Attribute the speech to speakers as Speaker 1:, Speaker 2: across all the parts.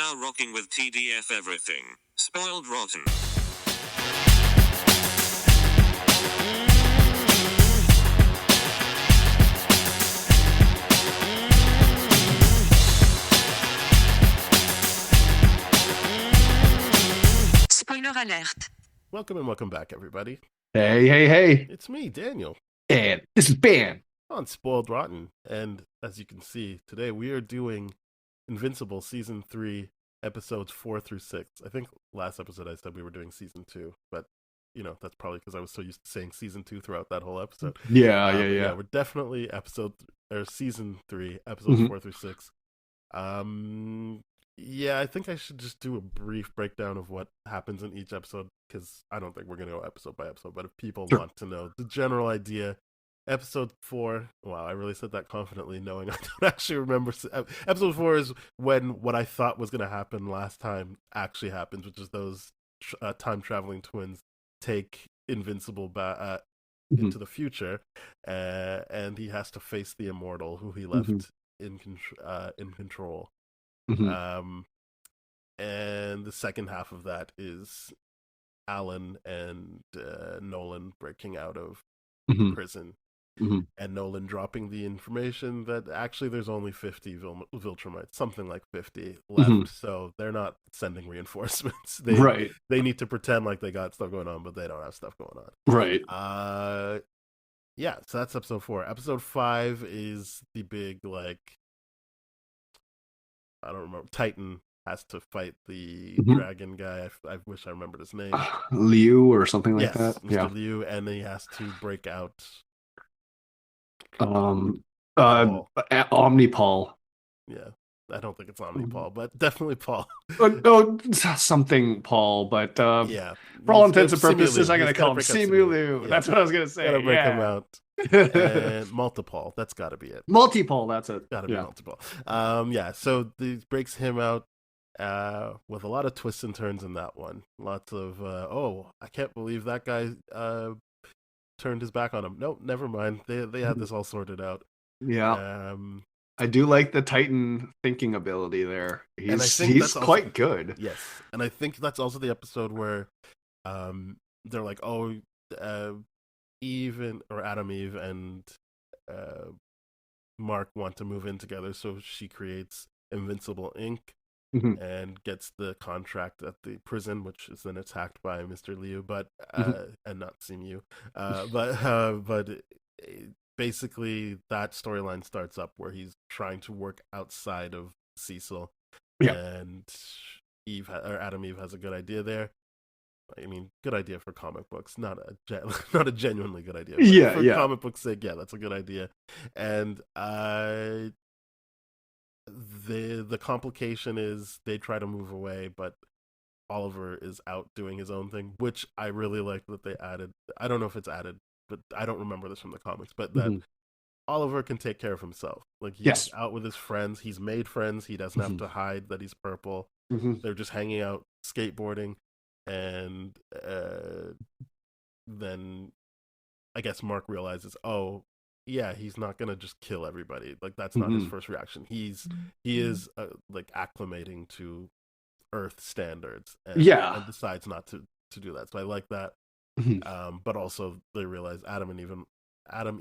Speaker 1: now rocking with TDF everything. Spoiled rotten.
Speaker 2: Spoiler alert.
Speaker 3: Welcome and welcome back, everybody.
Speaker 4: Hey.
Speaker 3: It's me, Daniel,
Speaker 4: And this is Ben.
Speaker 3: on Spoiled Rotten. And as you can see, today we are doing Invincible Season 3, Episodes 4 through 6. I think last episode I said we were doing Season 2, but, you know, that's probably because I was so used to saying Season 2 throughout that whole episode.
Speaker 4: Yeah.
Speaker 3: We're definitely Season 3, Episodes 4 through 6. Yeah, I think I should just do a brief breakdown of what happens in each episode, because I don't think we're going to go episode by episode, but if people want to know the general idea, episode 4, wow, I really said that confidently, knowing I don't actually remember. Episode 4 is when what I thought was going to happen last time actually happens, which is those time-traveling twins take Invincible into the future, and he has to face the Immortal, who he left in control. And the second half of that is Alan and Nolan breaking out of prison, and Nolan dropping the information that actually there's only 50 Viltrumites, something like 50 left, so they're not sending reinforcements. They need to pretend like they got stuff going on, but they don't have stuff going on.
Speaker 4: Right.
Speaker 3: Yeah, so that's episode 4. Episode 5 is the big, like, I don't remember, Titan has to fight the dragon guy. I wish I remembered his name.
Speaker 4: Liu or something like that.
Speaker 3: Mr.
Speaker 4: Yeah.
Speaker 3: Liu, and he has to break out.
Speaker 4: Omnipol.
Speaker 3: Yeah, I don't think it's Omnipol, but definitely Paul.
Speaker 4: Something Paul, but
Speaker 3: yeah.
Speaker 4: For all intents and purposes, I'm going to call him Simu Liu.
Speaker 3: Yeah.
Speaker 4: That's what I was going to say.
Speaker 3: Gotta break him out. And Multipol, that's got to be it.
Speaker 4: Multipol, that's it.
Speaker 3: Gotta be Multipol. Yeah, so this breaks him out with a lot of twists and turns in that one. Lots of, I can't believe that guy turned his back on him. No, never mind. They had this all sorted out.
Speaker 4: Yeah. I do like the Titan thinking ability there. He's quite good.
Speaker 3: Yes, and I think that's also the episode where they're like, Adam, Eve, and Mark want to move in together, so she creates Invincible Inc. And gets the contract at the prison, which is then attacked by Mr. Liu, but and not Simu, but basically that storyline starts up where he's trying to work outside of Cecil, and Adam Eve has a good idea there. I mean, good idea for comic books, not a genuinely good idea. But for comic books' sake, yeah, that's a good idea. And the complication is they try to move away, but Oliver is out doing his own thing, which I really like that they added. I don't know if it's added, but I don't remember this from the comics, but that Oliver can take care of himself. Like, he's out with his friends. He's made friends. He doesn't have to hide that he's purple. They're just hanging out, skateboarding. And then I guess Mark realizes, he's not gonna just kill everybody. Like, that's not his first reaction. He is like acclimating to Earth standards, and decides not to do that. So I like that. But also they realize Adam,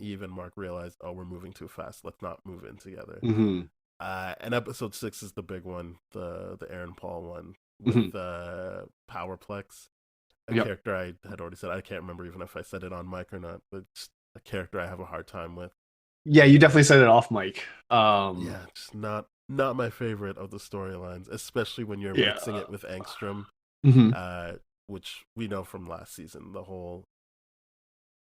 Speaker 3: Eve, and Mark realize, we're moving too fast. Let's not move in together. And episode 6 is the big one, the Aaron Paul one, with Powerplex, a character I had already said. I can't remember even if I said it on mic or not, but it's a character I have a hard time with.
Speaker 4: Yeah, you definitely said it off mic.
Speaker 3: Just not my favorite of the storylines, especially when you're mixing it with Angstrom, which we know from last season, the whole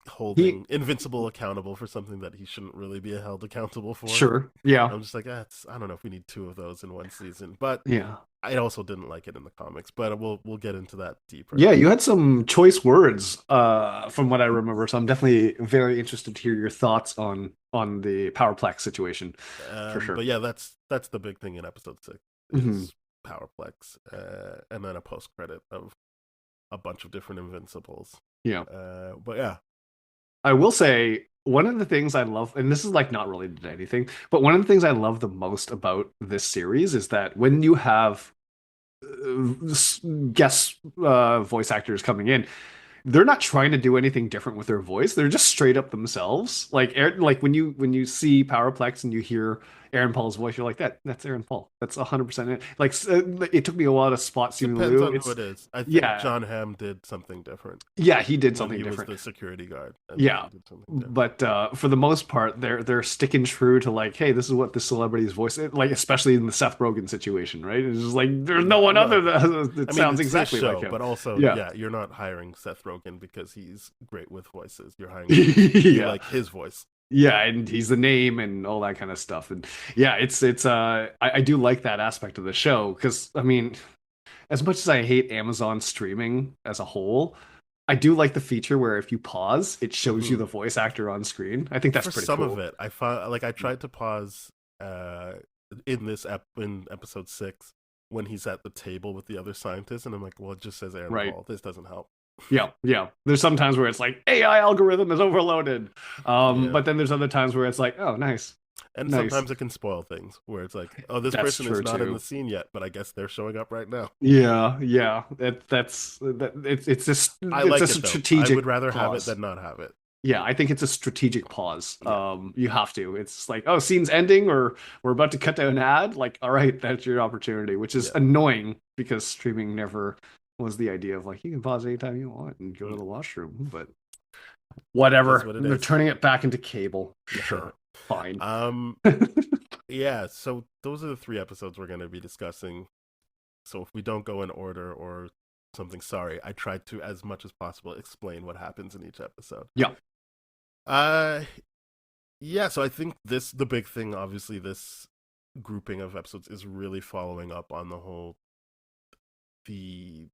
Speaker 3: holding Invincible accountable for something that he shouldn't really be held accountable for.
Speaker 4: Sure, yeah.
Speaker 3: I'm just like, I don't know if we need 2 of those in one season, but
Speaker 4: yeah.
Speaker 3: I also didn't like it in the comics, but we'll get into that deeper.
Speaker 4: Yeah, you had some choice words from what I remember, so I'm definitely very interested to hear your thoughts on the Powerplex situation, for sure.
Speaker 3: But yeah, that's the big thing in episode 6 is Powerplex, and then a post credit of a bunch of different Invincibles.
Speaker 4: Yeah,
Speaker 3: but yeah,
Speaker 4: I will say one of the things I love, and this is like not related to anything, but one of the things I love the most about this series is that when you have guest voice actors coming in, they're not trying to do anything different with their voice. They're just straight up themselves. Like when you see Powerplex and you hear Aaron Paul's voice, you're like that's Aaron Paul. That's 100% it. It took me a while to spot Simu
Speaker 3: Depends
Speaker 4: Liu.
Speaker 3: on who
Speaker 4: It's
Speaker 3: it is. I think
Speaker 4: yeah,
Speaker 3: John Hamm did something different
Speaker 4: yeah, he did
Speaker 3: when
Speaker 4: something
Speaker 3: he was
Speaker 4: different.
Speaker 3: the security guard. I think
Speaker 4: Yeah,
Speaker 3: he did something different.
Speaker 4: but for the most part, they're sticking true to like, hey, this is what the celebrity's voice, like especially in the Seth Rogen situation, right? It's just like there's no
Speaker 3: Yeah,
Speaker 4: one
Speaker 3: no,
Speaker 4: other that
Speaker 3: I mean
Speaker 4: sounds
Speaker 3: it's his
Speaker 4: exactly like
Speaker 3: show,
Speaker 4: him.
Speaker 3: but also,
Speaker 4: Yeah,
Speaker 3: yeah, you're not hiring Seth Rogen because he's great with voices. You're hiring him because you
Speaker 4: yeah,
Speaker 3: like his voice.
Speaker 4: yeah, and he's the name and all that kind of stuff. And yeah, I do like that aspect of the show because I mean, as much as I hate Amazon streaming as a whole, I do like the feature where if you pause, it shows you
Speaker 3: Hmm.
Speaker 4: the voice actor on screen. I think that's
Speaker 3: For
Speaker 4: pretty
Speaker 3: some of
Speaker 4: cool.
Speaker 3: it, I found like I tried to pause uh in episode 6 when he's at the table with the other scientists, and I'm like, well, it just says Aaron
Speaker 4: Right.
Speaker 3: Paul. This doesn't help.
Speaker 4: Yeah, yeah. There's some times where it's like AI algorithm is overloaded.
Speaker 3: Yeah.
Speaker 4: But then there's other times where it's like, oh, nice,
Speaker 3: And
Speaker 4: nice.
Speaker 3: sometimes it can spoil things where it's like, oh, this
Speaker 4: That's
Speaker 3: person is
Speaker 4: true
Speaker 3: not in
Speaker 4: too.
Speaker 3: the scene yet, but I guess they're showing up right now.
Speaker 4: Yeah, yeah.
Speaker 3: I
Speaker 4: It's a
Speaker 3: like it though. I would
Speaker 4: strategic
Speaker 3: rather have it
Speaker 4: pause.
Speaker 3: than not have it.
Speaker 4: Yeah, I think it's a strategic pause.
Speaker 3: Yeah.
Speaker 4: You have to. It's like, oh, scene's ending, or we're about to cut to an ad. Like, all right, that's your opportunity, which is
Speaker 3: Yeah.
Speaker 4: annoying because streaming never was the idea of like you can pause anytime you want and go to
Speaker 3: Mm.
Speaker 4: the washroom. But
Speaker 3: It is
Speaker 4: whatever,
Speaker 3: what it
Speaker 4: they're
Speaker 3: is.
Speaker 4: turning it back into cable. Sure, fine.
Speaker 3: um yeah, so those are the 3 episodes we're going to be discussing. So if we don't go in order or something, sorry. I tried to, as much as possible, explain what happens in each episode.
Speaker 4: Yeah.
Speaker 3: Uh, yeah. So I think the big thing, obviously, this grouping of episodes is really following up on the whole the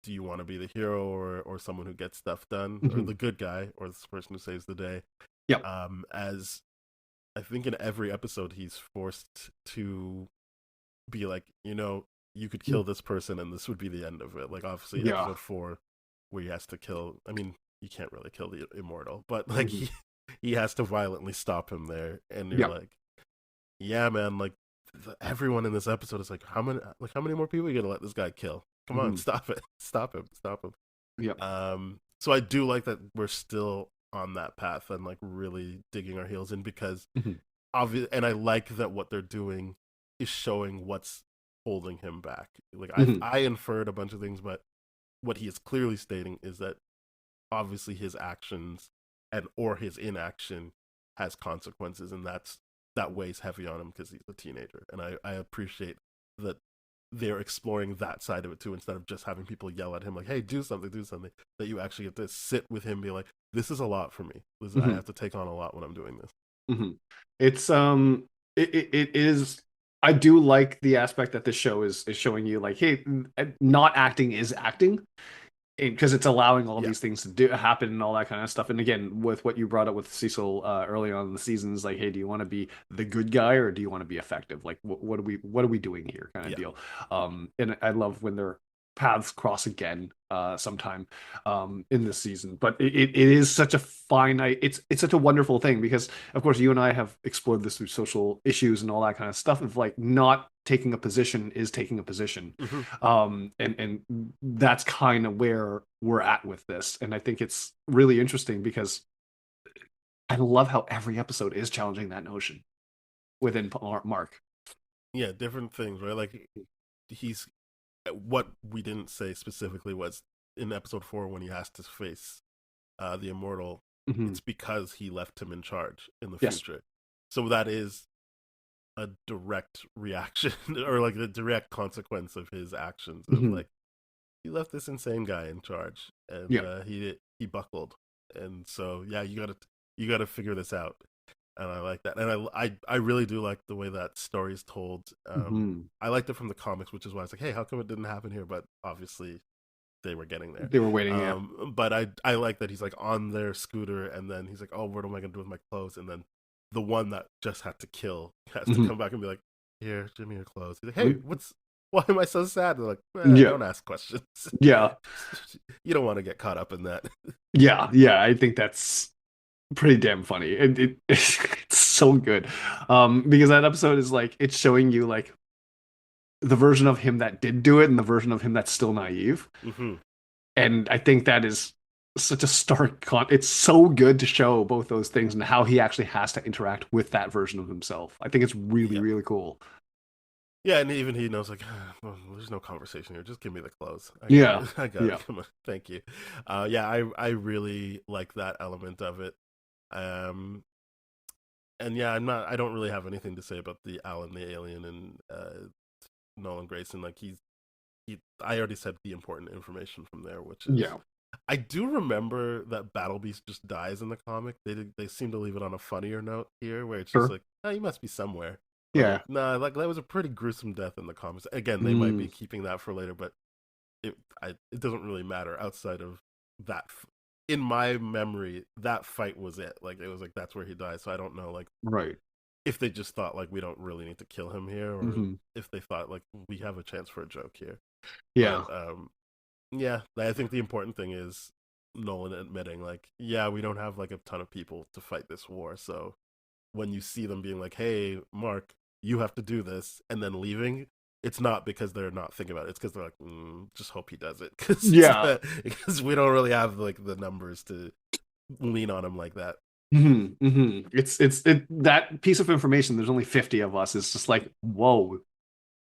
Speaker 3: do you want to be the hero or someone who gets stuff done, or
Speaker 4: Mhm.
Speaker 3: the good guy, or the person who saves the day.
Speaker 4: Yep.
Speaker 3: As I think in every episode he's forced to be like, you could kill this person and this would be the end of it. Like obviously
Speaker 4: Yeah.
Speaker 3: episode 4 where he has to kill, I mean, you can't really kill the immortal, but like
Speaker 4: Mhm.
Speaker 3: he has to violently stop him there, and you're
Speaker 4: Yep.
Speaker 3: like, yeah, man, like everyone in this episode is like, how many more people are you gonna let this guy kill? Come on,
Speaker 4: Mhm.
Speaker 3: stop it. Stop him. Stop him.
Speaker 4: Yep.
Speaker 3: So I do like that we're still on that path and like really digging our heels in, because
Speaker 4: Mhm.
Speaker 3: obvious, and I like that what they're doing is showing what's holding him back. Like
Speaker 4: Mhm.
Speaker 3: I inferred a bunch of things, but what he is clearly stating is that obviously his actions and or his inaction has consequences, and that weighs heavy on him because he's a teenager. And I appreciate that they're exploring that side of it too, instead of just having people yell at him like, hey, do something, do something. That you actually get to sit with him and be like, this is a lot for me. I
Speaker 4: Mhm.
Speaker 3: have to take on a lot when I'm doing this.
Speaker 4: Mhm. It's it is. I do like the aspect that this show is showing you like, hey, not acting is acting, because it's allowing all
Speaker 3: Yeah.
Speaker 4: these things to do happen and all that kind of stuff. And again, with what you brought up with Cecil early on in the season, is like, hey, do you want to be the good guy or do you want to be effective? Like, what are we doing here, kind of
Speaker 3: Yeah.
Speaker 4: deal. And I love when their paths cross again sometime in this season. But it is such a finite. It's such a wonderful thing because, of course, you and I have explored this through social issues and all that kind of stuff. Of like not taking a position is taking a position,
Speaker 3: Mm-hmm.
Speaker 4: and that's kind of where we're at with this. And I think it's really interesting because I love how every episode is challenging that notion within Mark.
Speaker 3: Yeah, different things, right? Like he's what we didn't say specifically was in episode 4 when he has to face the immortal.
Speaker 4: Mm-hmm.
Speaker 3: It's because he left him in charge in the
Speaker 4: Yes.
Speaker 3: future. So that is a direct reaction or like a direct consequence of his actions. Of
Speaker 4: Mm-hmm.
Speaker 3: like he left this insane guy in charge, and
Speaker 4: Yeah.
Speaker 3: he buckled, and so yeah, you gotta figure this out. And I like that, and I really do like the way that story is told.
Speaker 4: Mm-hmm.
Speaker 3: I liked it from the comics, which is why I was like, hey, how come it didn't happen here? But obviously they were getting there.
Speaker 4: They were waiting. Yeah.
Speaker 3: But I like that he's like on their scooter, and then he's like, oh, what am I gonna do with my clothes? And then the one that just had to kill has to
Speaker 4: Mm-hmm.
Speaker 3: come back and be like, here, give me your clothes. He's like, hey, why am I so sad? They're like,
Speaker 4: Yeah.
Speaker 3: don't ask questions.
Speaker 4: Yeah.
Speaker 3: You don't want to get caught up in that.
Speaker 4: Yeah. Yeah. I think that's pretty damn funny. It's so good. Because that episode is like it's showing you like the version of him that did do it and the version of him that's still naive.
Speaker 3: Hmm.
Speaker 4: And I think that is such a stark it's so good to show both those things and how he actually has to interact with that version of himself. I think it's really,
Speaker 3: Yeah.
Speaker 4: really cool.
Speaker 3: Yeah, and even he knows, like, well, there's no conversation here. Just give me the clothes. I got
Speaker 4: Yeah.
Speaker 3: it. I got
Speaker 4: Yeah.
Speaker 3: it. Come on. Thank you. Yeah, I really like that element of it. Um, and yeah, I don't really have anything to say about the Alan the alien and Nolan Grayson. Like I already said the important information from there, which is
Speaker 4: Yeah.
Speaker 3: I do remember that Battle Beast just dies in the comic. They seem to leave it on a funnier note here, where it's just
Speaker 4: Sure.
Speaker 3: like, oh, he must be somewhere. But
Speaker 4: Yeah.
Speaker 3: like, nah, like that was a pretty gruesome death in the comics. Again, they might
Speaker 4: Mm,
Speaker 3: be keeping that for later, but it doesn't really matter outside of that. In my memory, that fight was it. Like it was like that's where he died. So I don't know, like
Speaker 4: right.
Speaker 3: if they just thought like we don't really need to kill him here, or
Speaker 4: Hmm.
Speaker 3: if they thought like we have a chance for a joke here.
Speaker 4: Yeah.
Speaker 3: But yeah, I think the important thing is Nolan admitting, like, yeah, we don't have like a ton of people to fight this war. So when you see them being like, hey, Mark, you have to do this, and then leaving, it's not because they're not thinking about it. It's because they're like, just hope he does it.
Speaker 4: Yeah.
Speaker 3: Because we don't really have like the numbers to lean on him like that.
Speaker 4: It's that piece of information. There's only 50 of us. It's just like, whoa,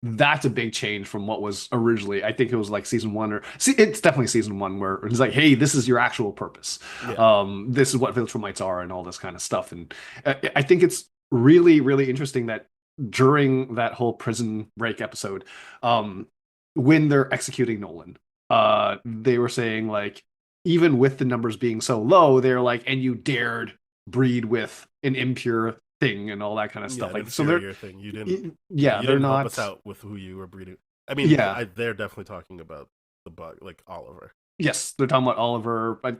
Speaker 4: that's a big change from what was originally. I think it was like season one, or see, it's definitely season one where it's like, hey, this is your actual purpose.
Speaker 3: Yeah.
Speaker 4: This is what Viltrumites are and all this kind of stuff. And I think it's really, really interesting that during that whole prison break episode, um, when they're executing Nolan, they were saying like, even with the numbers being so low, they're like, and you dared breed with an impure thing and all that kind of
Speaker 3: Yeah,
Speaker 4: stuff.
Speaker 3: an
Speaker 4: Like, so they're
Speaker 3: inferior thing.
Speaker 4: yeah,
Speaker 3: You
Speaker 4: they're
Speaker 3: didn't help us
Speaker 4: not.
Speaker 3: out with who you were breeding. I mean,
Speaker 4: Yeah,
Speaker 3: they're definitely talking about the bug, like Oliver.
Speaker 4: yes, they're talking about Oliver. I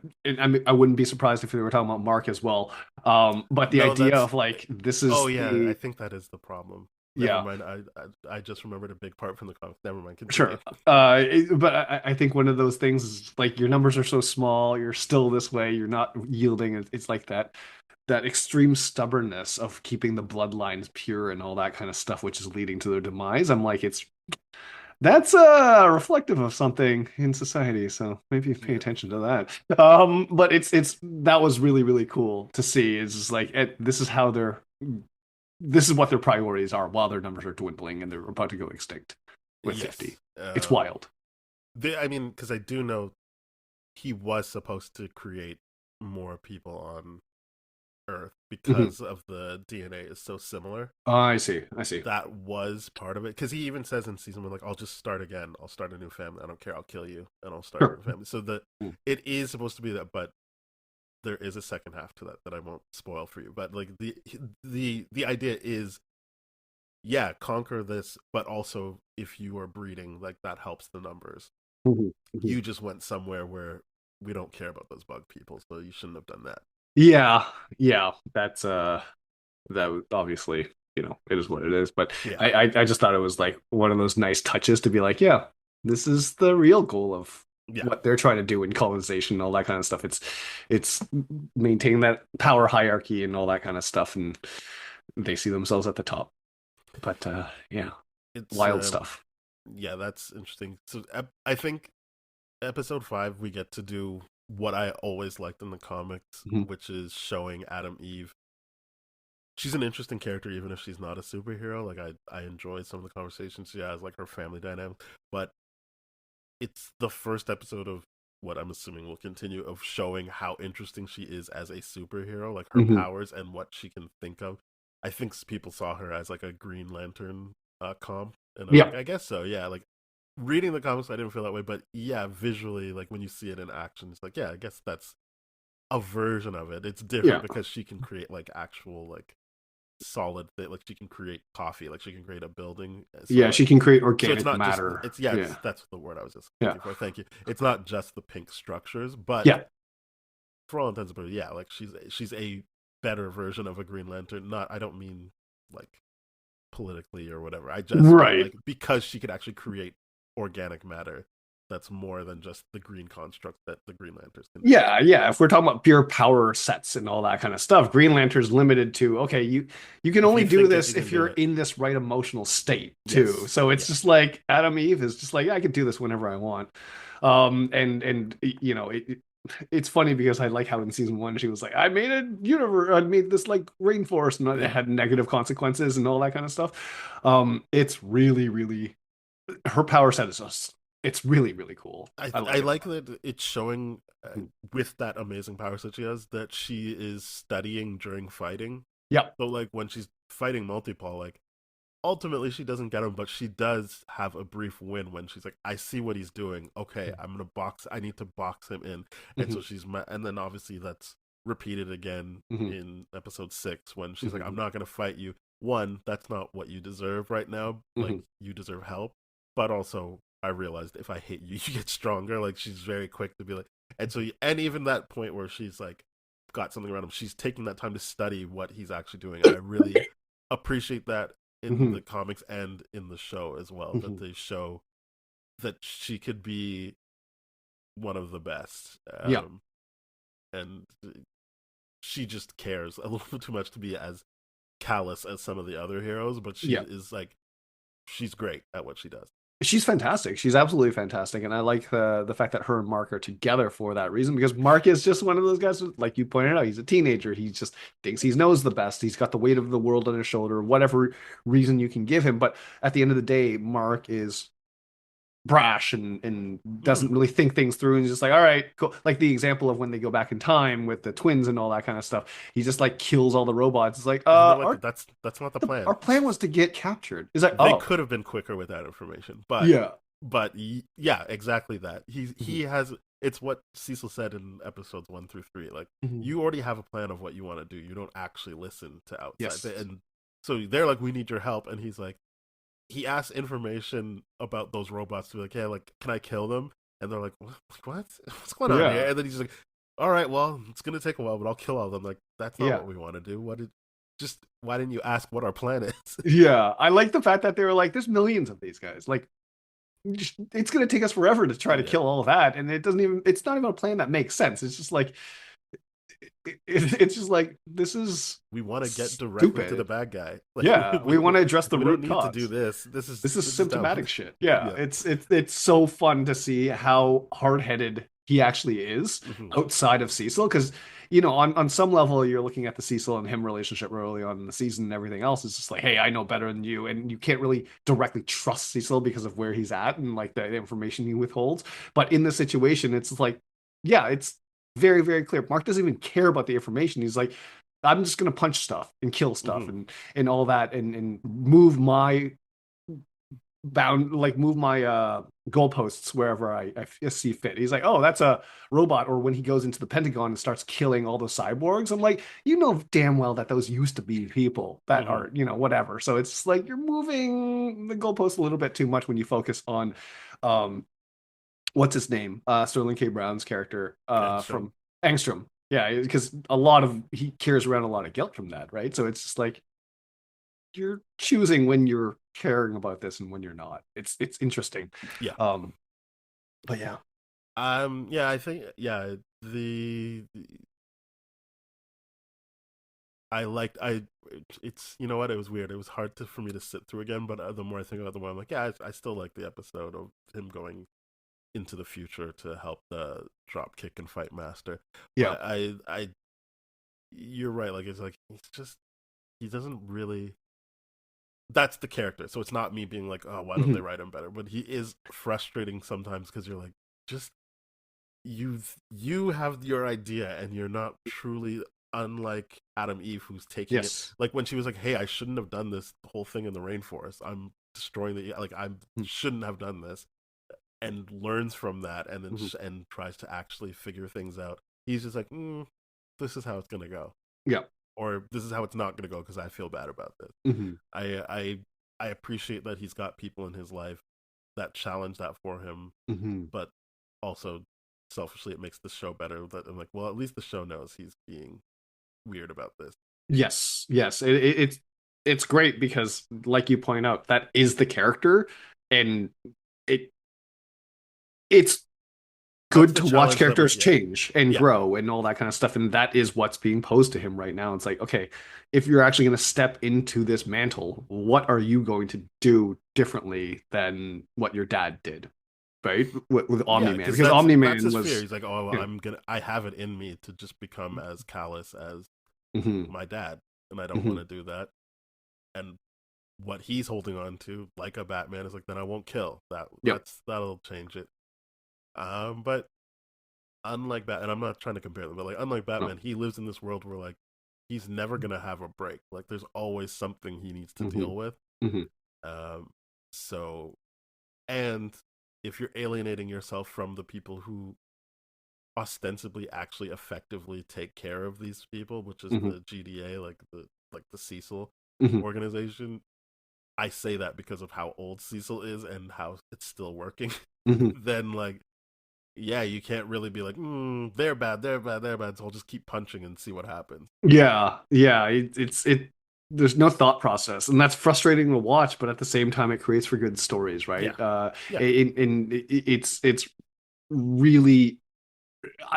Speaker 4: mean, I wouldn't be surprised if they were talking about Mark as well. But the
Speaker 3: No,
Speaker 4: idea
Speaker 3: that's
Speaker 4: of like this
Speaker 3: oh
Speaker 4: is
Speaker 3: yeah, I
Speaker 4: the
Speaker 3: think that is the problem. Never
Speaker 4: yeah,
Speaker 3: mind. I just remembered a big part from the comic. Never mind. Continue.
Speaker 4: sure. But I think one of those things is like your numbers are so small, you're still this way, you're not yielding. It's like that extreme stubbornness of keeping the bloodlines pure and all that kind of stuff, which is leading to their demise. I'm like, that's reflective of something in society, so maybe pay
Speaker 3: Yeah.
Speaker 4: attention to that. But it's that was really, really cool to see. It's just like this is how this is what their priorities are while their numbers are dwindling and they're about to go extinct with 50.
Speaker 3: Yes.
Speaker 4: It's wild.
Speaker 3: I mean, because I do know he was supposed to create more people on Earth
Speaker 4: Mhm.
Speaker 3: because of the DNA is so similar.
Speaker 4: I see. I see.
Speaker 3: That was part of it. Because he even says in season one, like, I'll just start again. I'll start a new family. I don't care. I'll kill you, and I'll start a
Speaker 4: Sure.
Speaker 3: new family. So it is supposed to be that, but there is a second half to that I won't spoil for you. But like the idea is, yeah, conquer this, but also if you are breeding, like that helps the numbers.
Speaker 4: Mhm. Mhm.
Speaker 3: You just went somewhere where we don't care about those bug people, so you shouldn't have done that.
Speaker 4: Yeah, yeah. That's that was obviously, it is what it is. But
Speaker 3: Yeah,
Speaker 4: I just thought it was like one of those nice touches to be like, yeah, this is the real goal of
Speaker 3: yeah,
Speaker 4: what they're trying to do in colonization and all that kind of stuff. It's maintaining that power hierarchy and all that kind of stuff, and they see themselves at the top. But yeah,
Speaker 3: it's
Speaker 4: wild stuff.
Speaker 3: yeah, that's interesting. So I think episode 5 we get to do what I always liked in the comics,
Speaker 4: Mhm.
Speaker 3: which is showing Adam Eve. She's an interesting character even if she's not a superhero. Like I enjoyed some of the conversations she has, like her family dynamic, but it's the first episode of what I'm assuming will continue of showing how interesting she is as a superhero, like her
Speaker 4: Mhm.
Speaker 3: powers and what she can think of. I think people saw her as like a Green Lantern comp, and I'm like,
Speaker 4: Yeah,
Speaker 3: I guess so. Yeah, like reading the comics, I didn't feel that way, but yeah, visually, like when you see it in action, it's like, yeah, I guess that's a version of it. It's different
Speaker 4: yeah,
Speaker 3: because she can create like actual like solid thing. Like she can create coffee, like she can create a building.
Speaker 4: yeah.
Speaker 3: So
Speaker 4: She can create
Speaker 3: so it's
Speaker 4: organic
Speaker 3: not just
Speaker 4: matter.
Speaker 3: it's yeah,
Speaker 4: Yeah,
Speaker 3: that's the word I was just
Speaker 4: yeah,
Speaker 3: looking for. Thank you. It's not just the pink structures, but
Speaker 4: yeah.
Speaker 3: for all intents and purposes, yeah, like she's a better version of a Green Lantern. Not I don't mean like politically or whatever. I just mean
Speaker 4: Right.
Speaker 3: like because she could actually create organic matter. that's more than just the green construct that the Green Lanterns can do.
Speaker 4: Yeah, yeah. If we're talking about pure power sets and all that kind of stuff, Green Lantern's limited to, okay, you can
Speaker 3: If
Speaker 4: only
Speaker 3: you
Speaker 4: do
Speaker 3: think it, you
Speaker 4: this
Speaker 3: can
Speaker 4: if
Speaker 3: do
Speaker 4: you're
Speaker 3: it.
Speaker 4: in this right emotional state too.
Speaker 3: Yes,
Speaker 4: So it's
Speaker 3: yes.
Speaker 4: just like Adam Eve is just like, yeah, I can do this whenever I want. And you know, it's funny because I like how in season one she was like, I made a universe, I made this like rainforest, and it
Speaker 3: Yeah,
Speaker 4: had negative consequences and all that kind of stuff. It's really, really her power set is just, it's really, really cool. I
Speaker 3: I
Speaker 4: like it a
Speaker 3: like
Speaker 4: lot.
Speaker 3: that it's showing
Speaker 4: Mhm.
Speaker 3: with that amazing power that she has that she is studying during fighting.
Speaker 4: Yeah.
Speaker 3: So like when she's fighting Multipole, like ultimately she doesn't get him, but she does have a brief win when she's like, I see what he's doing. Okay, I'm gonna box. I need to box him in, and
Speaker 4: Hmm.
Speaker 3: so and then obviously that's repeated again
Speaker 4: Hmm.
Speaker 3: in episode 6 when she's like, I'm
Speaker 4: Hmm.
Speaker 3: not gonna fight you. One, that's not what you deserve right now. Like
Speaker 4: Hmm.
Speaker 3: you deserve help, but also I realized if I hit you, you get stronger. Like she's very quick to be like, and so and even that point where she's like got something around him, she's taking that time to study what he's actually doing, and I really appreciate that in
Speaker 4: Hmm.
Speaker 3: the comics and in the show as well, that
Speaker 4: Hmm.
Speaker 3: they show that she could be one of the best.
Speaker 4: Yeah.
Speaker 3: And she just cares a little too much to be as callous as some of the other heroes, but she
Speaker 4: Yeah.
Speaker 3: is like, she's great at what she does.
Speaker 4: She's fantastic. She's absolutely fantastic, and I like the fact that her and Mark are together for that reason. Because Mark is just one of those guys, like you pointed out, he's a teenager. He just thinks he knows the best. He's got the weight of the world on his shoulder, whatever reason you can give him. But at the end of the day, Mark is brash and
Speaker 3: Mm-hmm.
Speaker 4: doesn't really think things through and he's just like, all right, cool. Like the example of when they go back in time with the twins and all that kind of stuff. He just like kills all the robots. It's like,
Speaker 3: And they're like, that's not the plan.
Speaker 4: our plan was to get captured. It's like,
Speaker 3: They
Speaker 4: oh,
Speaker 3: could have been quicker with that information, but
Speaker 4: yeah.
Speaker 3: yeah, exactly that.
Speaker 4: Mhm.
Speaker 3: He has. It's what Cecil said in episodes 1 through 3. Like
Speaker 4: Mhm.
Speaker 3: you already have a plan of what you want to do. You don't actually listen to outside,
Speaker 4: Yes.
Speaker 3: and so they're like, we need your help, and he's like, he asks information about those robots to be like, hey, like, can I kill them? And they're like, what? What's going on here?
Speaker 4: Yeah.
Speaker 3: And then he's like, all right, well, it's gonna take a while, but I'll kill all of them. Like that's not
Speaker 4: Yeah.
Speaker 3: what we want to do. What did just why didn't you ask what our plan is?
Speaker 4: Yeah. I like the fact that they were like, there's millions of these guys. Like, it's going to take us forever to try to
Speaker 3: Yeah.
Speaker 4: kill all of that. And it's not even a plan that makes sense. It's just like, it's just like, this is
Speaker 3: We want to get directly to the
Speaker 4: stupid.
Speaker 3: bad guy. Like
Speaker 4: Yeah, we want to address the
Speaker 3: we don't
Speaker 4: root
Speaker 3: need to do
Speaker 4: cause.
Speaker 3: this.
Speaker 4: This is
Speaker 3: This is dumb.
Speaker 4: symptomatic shit. Yeah,
Speaker 3: Yeah.
Speaker 4: it's so fun to see how hard-headed he actually is
Speaker 3: Hmm.
Speaker 4: outside of Cecil. Because you know, on some level, you're looking at the Cecil and him relationship early on in the season, and everything else is just like, hey, I know better than you, and you can't really directly trust Cecil because of where he's at and like the information he withholds. But in this situation, it's like, yeah, it's very, very clear. Mark doesn't even care about the information. He's like, I'm just gonna punch stuff and kill stuff
Speaker 3: Hmm.
Speaker 4: and all that and move my bound like move my goalposts wherever I see fit. He's like, oh, that's a robot. Or when he goes into the Pentagon and starts killing all the cyborgs, I'm like, you know damn well that those used to be people that
Speaker 3: Hmm.
Speaker 4: are, you know, whatever. So it's like you're moving the goalposts a little bit too much when you focus on um what's his name? Sterling K. Brown's character
Speaker 3: Angstrom.
Speaker 4: from Angstrom. Yeah, because a lot of he carries around a lot of guilt from that, right? So it's just like you're choosing when you're caring about this and when you're not. It's interesting.
Speaker 3: Yeah.
Speaker 4: Um, but yeah.
Speaker 3: Yeah, I think yeah, I liked I it's you know what, it was weird. It was hard for me to sit through again, but the more I think about the more I'm like, yeah, I still like the episode of him going into the future to help the drop kick and fight master.
Speaker 4: Yeah.
Speaker 3: But I you're right, like it's like he's just he doesn't really that's the character. So it's not me being like, oh, why don't they
Speaker 4: Mhm.
Speaker 3: write him better? But he is frustrating sometimes because you're like, just you have your idea and you're not truly unlike Adam Eve who's taking it
Speaker 4: Yes.
Speaker 3: like when she was like, hey, I shouldn't have done this whole thing in the rainforest. I'm destroying the like I
Speaker 4: Mhm.
Speaker 3: shouldn't have done this and learns from that and then
Speaker 4: Mhm.
Speaker 3: and tries to actually figure things out. He's just like, this is how it's gonna go,
Speaker 4: Yeah.
Speaker 3: or this is how it's not gonna go because I feel bad about this.
Speaker 4: Mhm.
Speaker 3: I I I appreciate that he's got people in his life that challenge that for him,
Speaker 4: Mhm.
Speaker 3: but also selfishly it makes the show better. That I'm like, well, at least the show knows he's being weird about this.
Speaker 4: Yes. Yes. It's great because, like you point out, that is the character, and it it's
Speaker 3: That's
Speaker 4: good
Speaker 3: the
Speaker 4: to watch
Speaker 3: challenge that we're
Speaker 4: characters
Speaker 3: yeah.
Speaker 4: change and
Speaker 3: Yeah.
Speaker 4: grow and all that kind of stuff. And that is what's being posed to him right now. It's like, okay, if you're actually going to step into this mantle, what are you going to do differently than what your dad did? Right? With
Speaker 3: Yeah,
Speaker 4: Omni-Man.
Speaker 3: because
Speaker 4: Because
Speaker 3: that's
Speaker 4: Omni-Man
Speaker 3: his fear.
Speaker 4: was,
Speaker 3: He's like, oh,
Speaker 4: yeah.
Speaker 3: I have it in me to just become as callous as
Speaker 4: Hmm.
Speaker 3: my dad, and I don't
Speaker 4: Hmm.
Speaker 3: want to do that. And what he's holding on to, like a Batman, is like, then I won't kill.
Speaker 4: Yep.
Speaker 3: That'll change it. But unlike Bat, and I'm not trying to compare them, but like unlike
Speaker 4: No.
Speaker 3: Batman, he lives in this world where like he's never gonna have a break. Like there's always something he needs to
Speaker 4: Hmm.
Speaker 3: deal with.
Speaker 4: Hmm.
Speaker 3: Um, so and if you're alienating yourself from the people who ostensibly actually effectively take care of these people, which is
Speaker 4: Hmm.
Speaker 3: the GDA, like the Cecil
Speaker 4: Hmm.
Speaker 3: organization. I say that because of how old Cecil is and how it's still working.
Speaker 4: Hmm.
Speaker 3: Then like yeah, you can't really be like, they're bad, they're bad, they're bad. So I'll just keep punching and see what happens.
Speaker 4: Yeah. Yeah. It, there's no thought process, and that's frustrating to watch, but at the same time, it creates for good stories,
Speaker 3: Yeah,
Speaker 4: right?
Speaker 3: yeah,
Speaker 4: It's really,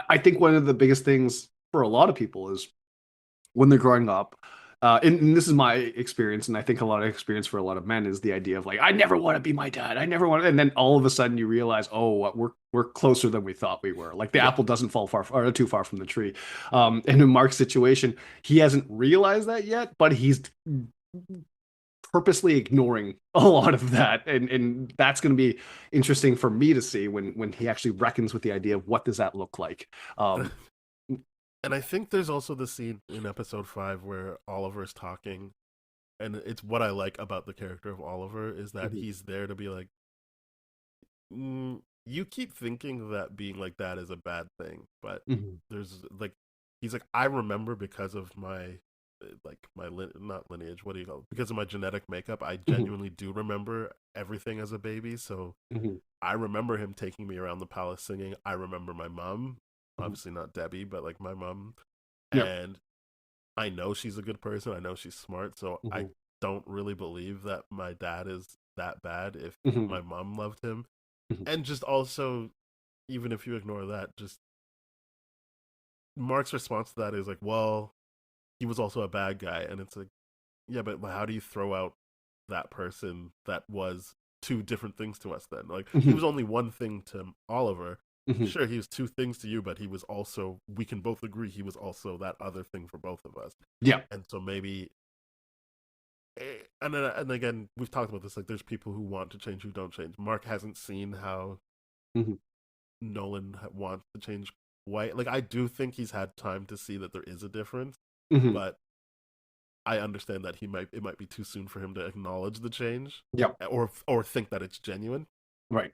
Speaker 4: I think one of the biggest things for a lot of people is when they're growing up. And this is my experience, and I think a lot of experience for a lot of men is the idea of like, I never want to be my dad. I never want, and then all of a sudden you realize, oh, we're closer than we thought we were. Like the
Speaker 3: yeah.
Speaker 4: apple doesn't fall far or too far from the tree. And in Mark's situation, he hasn't realized that yet, but he's purposely ignoring a lot of that, and that's going to be interesting for me to see when he actually reckons with the idea of what does that look like. Um,
Speaker 3: And I think there's also the scene in episode 5 where Oliver's talking, and it's what I like about the character of Oliver is that
Speaker 4: mhm,
Speaker 3: he's there to be like, you keep thinking that being like that is a bad thing, but
Speaker 4: mhm,
Speaker 3: there's like, he's like, I remember because of my not lineage, what do you call it? Because of my genetic makeup, I
Speaker 4: mhm,
Speaker 3: genuinely do remember everything as a baby. So
Speaker 4: mhm,
Speaker 3: I remember him taking me around the palace singing. I remember my mom,
Speaker 4: mhm.
Speaker 3: obviously not Debbie, but like my mom,
Speaker 4: Yep.
Speaker 3: and I know she's a good person. I know she's smart. So I
Speaker 4: Mhm,
Speaker 3: don't really believe that my dad is that bad if
Speaker 4: mhm,
Speaker 3: my mom loved him.
Speaker 4: mhm,
Speaker 3: And just also, even if you ignore that, just Mark's response to that is like, well, he was also a bad guy. And it's like, yeah, but how do you throw out that person that was two different things to us then? Like, he
Speaker 4: mhm,
Speaker 3: was only one thing to Oliver.
Speaker 4: mhm.
Speaker 3: Sure, he was two things to you, but he was also, we can both agree, he was also that other thing for both of us.
Speaker 4: Yeah.
Speaker 3: And so maybe and again, we've talked about this. Like, there's people who want to change who don't change. Mark hasn't seen how
Speaker 4: Mhm,
Speaker 3: Nolan wants to change White. Like, I do think he's had time to see that there is a difference,
Speaker 4: mhm.
Speaker 3: but I understand that it might be too soon for him to acknowledge the change,
Speaker 4: Yep.
Speaker 3: or think that it's genuine.
Speaker 4: Right.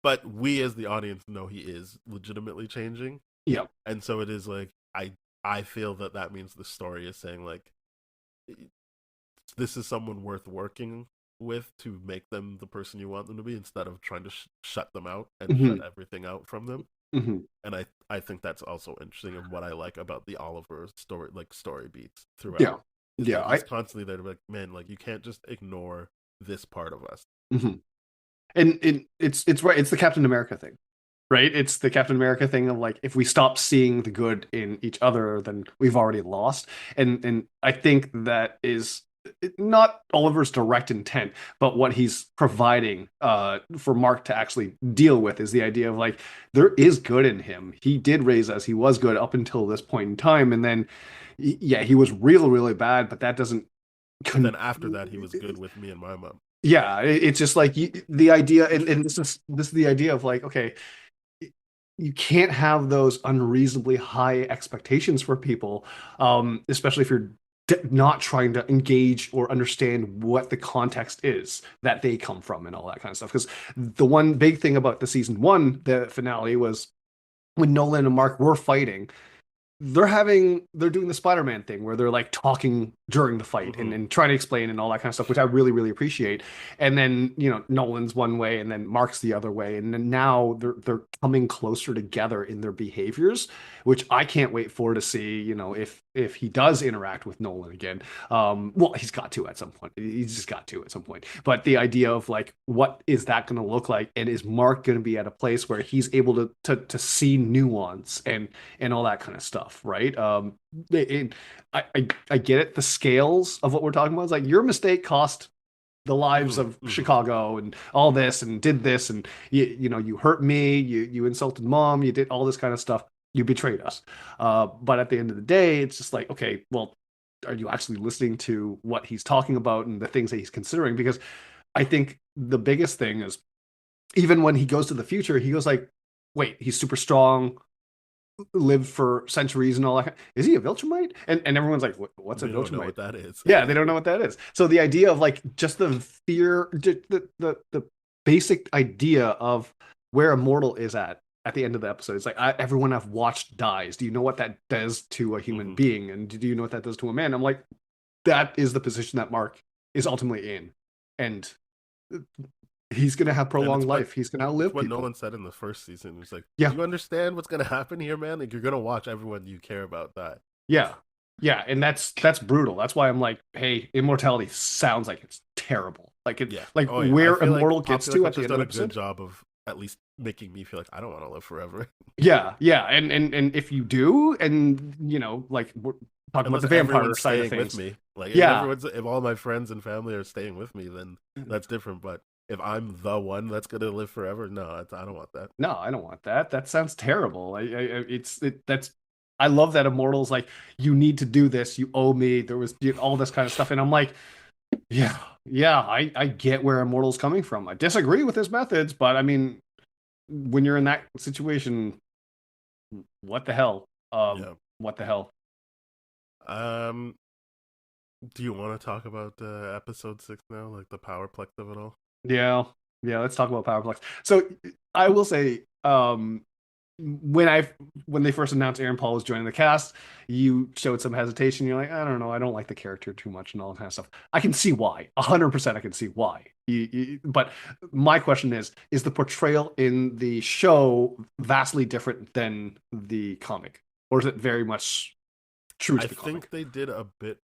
Speaker 3: But we as the audience know he is legitimately changing,
Speaker 4: Yep.
Speaker 3: and so it is like I feel that that means the story is saying like this is someone worth working with to make them the person you want them to be instead of trying to shut them out and shut
Speaker 4: Mhm,
Speaker 3: everything out from them.
Speaker 4: mhm.
Speaker 3: And I think that's also interesting and what I like about the Oliver story, like story beats throughout,
Speaker 4: Yeah.
Speaker 3: is
Speaker 4: Yeah.
Speaker 3: that he's constantly there to be like, man, like you can't just ignore this part of us.
Speaker 4: Mhm. And it's right. It's the Captain America thing, right? It's the Captain America thing of like if we stop seeing the good in each other, then we've already lost. And I think that is not Oliver's direct intent, but what he's providing for Mark to actually deal with is the idea of like there is good in him. He did raise us. He was good up until this point in time, and then yeah, he was really bad, but that doesn't
Speaker 3: But
Speaker 4: con
Speaker 3: then after that, he was good with me and my mom.
Speaker 4: yeah, it's just like the idea, and this is the idea of like, okay, you can't have those unreasonably high expectations for people, especially if you're not trying to engage or understand what the context is that they come from and all that kind of stuff. Because the one big thing about the season one, the finale, was when Nolan and Mark were fighting they're doing the Spider-Man thing where they're like talking during the fight
Speaker 3: Mm-hmm.
Speaker 4: and trying to explain and all that kind of stuff, which I really appreciate. And then, Nolan's one way and then Mark's the other way. And then now they're coming closer together in their behaviors, which I can't wait for to see, if if he does interact with Nolan again. Well, he's got to at some point. He's just got to at some point. But the idea of like, what is that going to look like, and is Mark going to be at a place where he's able to see nuance and all that kind of stuff, right? I get it. The scales of what we're talking about is like your mistake cost the lives of Chicago and all this and did this and you hurt me, you insulted mom, you did all this kind of stuff, you betrayed us. But at the end of the day, it's just like, okay, well, are you actually listening to what he's talking about and the things that he's considering? Because I think the biggest thing is even when he goes to the future, he goes like, wait, he's super strong, lived for centuries and all that. Is he a Viltrumite? And everyone's like, what's a
Speaker 3: They don't know
Speaker 4: Viltrumite?
Speaker 3: what that is.
Speaker 4: Yeah, they don't know what that is. So the idea of like just the fear, the basic idea of where Immortal is at the end of the episode. It's like everyone I've watched dies. Do you know what that does to a human being? And do you know what that does to a man? I'm like, that is the position that Mark is ultimately in, and he's gonna have prolonged life. He's gonna outlive
Speaker 3: what
Speaker 4: people.
Speaker 3: Nolan said in the first season. He's like,
Speaker 4: Yeah.
Speaker 3: "Do you understand what's gonna happen here, man? Like, you're gonna watch everyone you care about die."
Speaker 4: Yeah. Yeah, and that's brutal. That's why I'm like, hey, immortality sounds like it's terrible. Like it,
Speaker 3: Yeah.
Speaker 4: like
Speaker 3: Oh, yeah.
Speaker 4: where
Speaker 3: I feel
Speaker 4: Immortal
Speaker 3: like
Speaker 4: gets
Speaker 3: Popular
Speaker 4: to at the
Speaker 3: Culture's
Speaker 4: end
Speaker 3: done
Speaker 4: of
Speaker 3: a
Speaker 4: the
Speaker 3: good
Speaker 4: episode.
Speaker 3: job of at least making me feel like I don't want to live forever.
Speaker 4: Yeah, yeah, and if you do, and like we're talking about
Speaker 3: Unless
Speaker 4: the vampire
Speaker 3: everyone's
Speaker 4: side of
Speaker 3: staying with
Speaker 4: things.
Speaker 3: me. Like
Speaker 4: Yeah,
Speaker 3: if all my friends and family are staying with me, then that's different. But if I'm the one that's gonna live forever, no, I don't want that.
Speaker 4: no, I don't want that. That sounds terrible. That's. I love that Immortal's like, you need to do this. You owe me. There was all this kind of stuff, and I'm like, yeah, yeah, I get where Immortal's coming from. I disagree with his methods, but I mean, when you're in that situation, what the hell?
Speaker 3: Yeah.
Speaker 4: What the hell?
Speaker 3: Um, do you want to talk about episode 6 now, like the powerplex of it all?
Speaker 4: Yeah, yeah. Let's talk about Powerplex. So I will say, when they first announced Aaron Paul was joining the cast, you showed some hesitation. You're like, I don't know, I don't like the character too much and all that kind of stuff. I can see why, 100%. I can see why. But my question is the portrayal in the show vastly different than the comic, or is it very much true to
Speaker 3: I
Speaker 4: the
Speaker 3: think
Speaker 4: comic?
Speaker 3: they did a bit.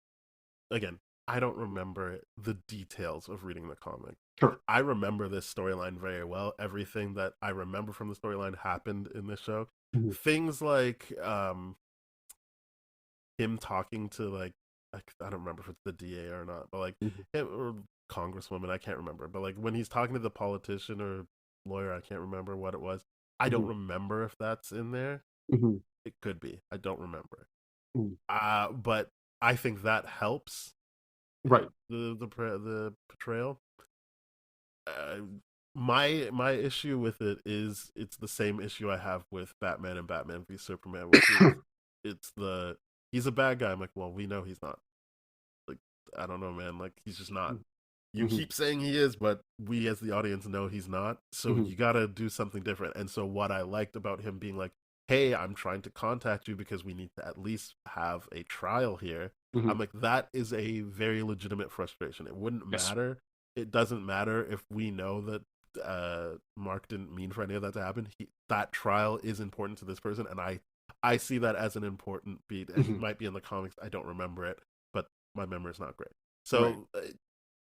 Speaker 3: Again, I don't remember the details of reading the comic.
Speaker 4: Sure.
Speaker 3: I remember this storyline very well. Everything that I remember from the storyline happened in this show.
Speaker 4: Mhm.
Speaker 3: Things like him talking to like I don't remember if it's the DA or not, but like
Speaker 4: Mhm.
Speaker 3: him or Congresswoman, I can't remember. But like when he's talking to the politician or lawyer, I can't remember what it was. I don't
Speaker 4: Mhm.
Speaker 3: remember if that's in there.
Speaker 4: Mhm.
Speaker 3: It could be. I don't remember.
Speaker 4: Mhm.
Speaker 3: But I think that helps
Speaker 4: Right.
Speaker 3: the portrayal. Uh, my issue with it is it's the same issue I have with Batman and Batman v Superman, which is he's a bad guy. I'm like, well, we know he's not. Like, I don't know, man. Like, he's just not. You
Speaker 4: Mhm.
Speaker 3: keep saying he is, but we as the audience know he's not. So
Speaker 4: Mhm.
Speaker 3: you gotta do something different. And so what I liked about him being like, hey, I'm trying to contact you because we need to at least have a trial here.
Speaker 4: Mhm.
Speaker 3: I'm like, that is a very legitimate frustration. It wouldn't
Speaker 4: Yes.
Speaker 3: matter. It doesn't matter if we know that Mark didn't mean for any of that to happen. That trial is important to this person, and I see that as an important beat. And it
Speaker 4: Mhm.
Speaker 3: might be in the comics. I don't remember it, but my memory is not great.
Speaker 4: Right.
Speaker 3: So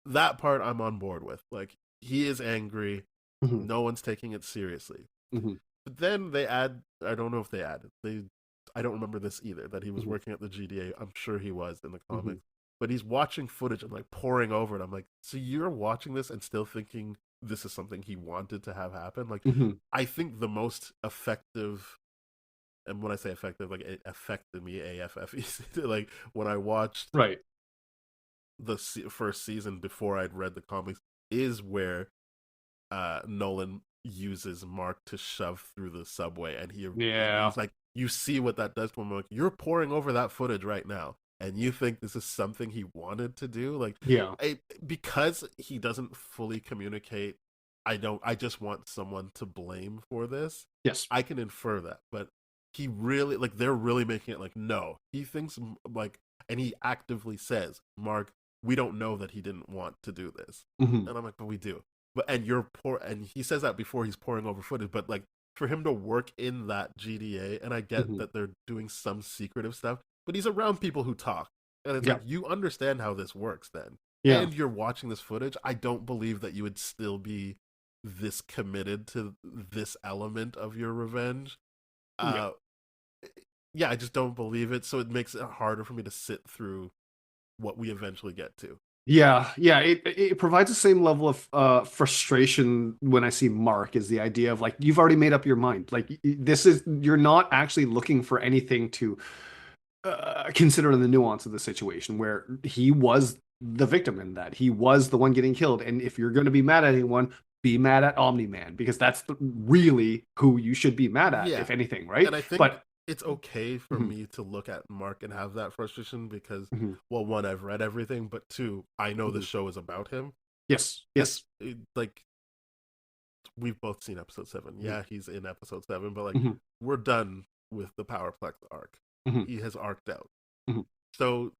Speaker 3: that part I'm on board with. Like, he is angry.
Speaker 4: Mhm.
Speaker 3: No one's taking it seriously.
Speaker 4: Mhm.
Speaker 3: But then they add. I don't know if they added. I don't remember this either. That he was
Speaker 4: Mhm.
Speaker 3: working at the GDA. I'm sure he was in the
Speaker 4: Mhm.
Speaker 3: comics. But he's watching footage and like poring over it. I'm like, so you're watching this and still thinking this is something he wanted to have happen? Like,
Speaker 4: Mhm.
Speaker 3: I think the most effective, and when I say effective, like it affected me AFFE. Like when I watched
Speaker 4: Right.
Speaker 3: the first season before I'd read the comics, is where Nolan uses Mark to shove through the subway, and
Speaker 4: Yeah.
Speaker 3: he's like, you see what that does to him. Like, you're poring over that footage right now, and you think this is something he wanted to do. Like,
Speaker 4: Yeah.
Speaker 3: because he doesn't fully communicate. I just want someone to blame for this.
Speaker 4: Yes.
Speaker 3: I can infer that, but he really, like, they're really making it like, no, he thinks like, and he actively says, Mark, we don't know that he didn't want to do this.
Speaker 4: Mhm.
Speaker 3: And I'm like, but we do. But and you're poor, and he says that before he's pouring over footage. But like, for him to work in that GDA, and I get
Speaker 4: Mhm.
Speaker 3: that they're doing some secretive stuff, but he's around people who talk, and it's
Speaker 4: Yeah.
Speaker 3: like you understand how this works then,
Speaker 4: Yeah.
Speaker 3: and you're watching this footage. I don't believe that you would still be this committed to this element of your revenge.
Speaker 4: Yeah.
Speaker 3: Uh, yeah, I just don't believe it. So it makes it harder for me to sit through what we eventually get to.
Speaker 4: Yeah, yeah, it provides the same level of frustration when I see Mark is the idea of like you've already made up your mind. Like this is you're not actually looking for anything to consider the nuance of the situation where he was the victim in that. He was the one getting killed. And if you're going to be mad at anyone, be mad at Omni-Man because that's really who you should be mad at,
Speaker 3: Yeah,
Speaker 4: if anything, right?
Speaker 3: and I think
Speaker 4: But
Speaker 3: it's okay for
Speaker 4: mhm,
Speaker 3: me to look at Mark and have that frustration because,
Speaker 4: mhm,
Speaker 3: well, one, I've read everything, but two, I know the
Speaker 4: mhm.
Speaker 3: show is about him.
Speaker 4: Yes,
Speaker 3: And
Speaker 4: yes.
Speaker 3: like we've both seen episode 7.
Speaker 4: Mhm,
Speaker 3: Yeah, he's in episode 7, but like
Speaker 4: mhm,
Speaker 3: we're done with the Powerplex arc.
Speaker 4: mhm,
Speaker 3: He has arced out.
Speaker 4: mhm.
Speaker 3: So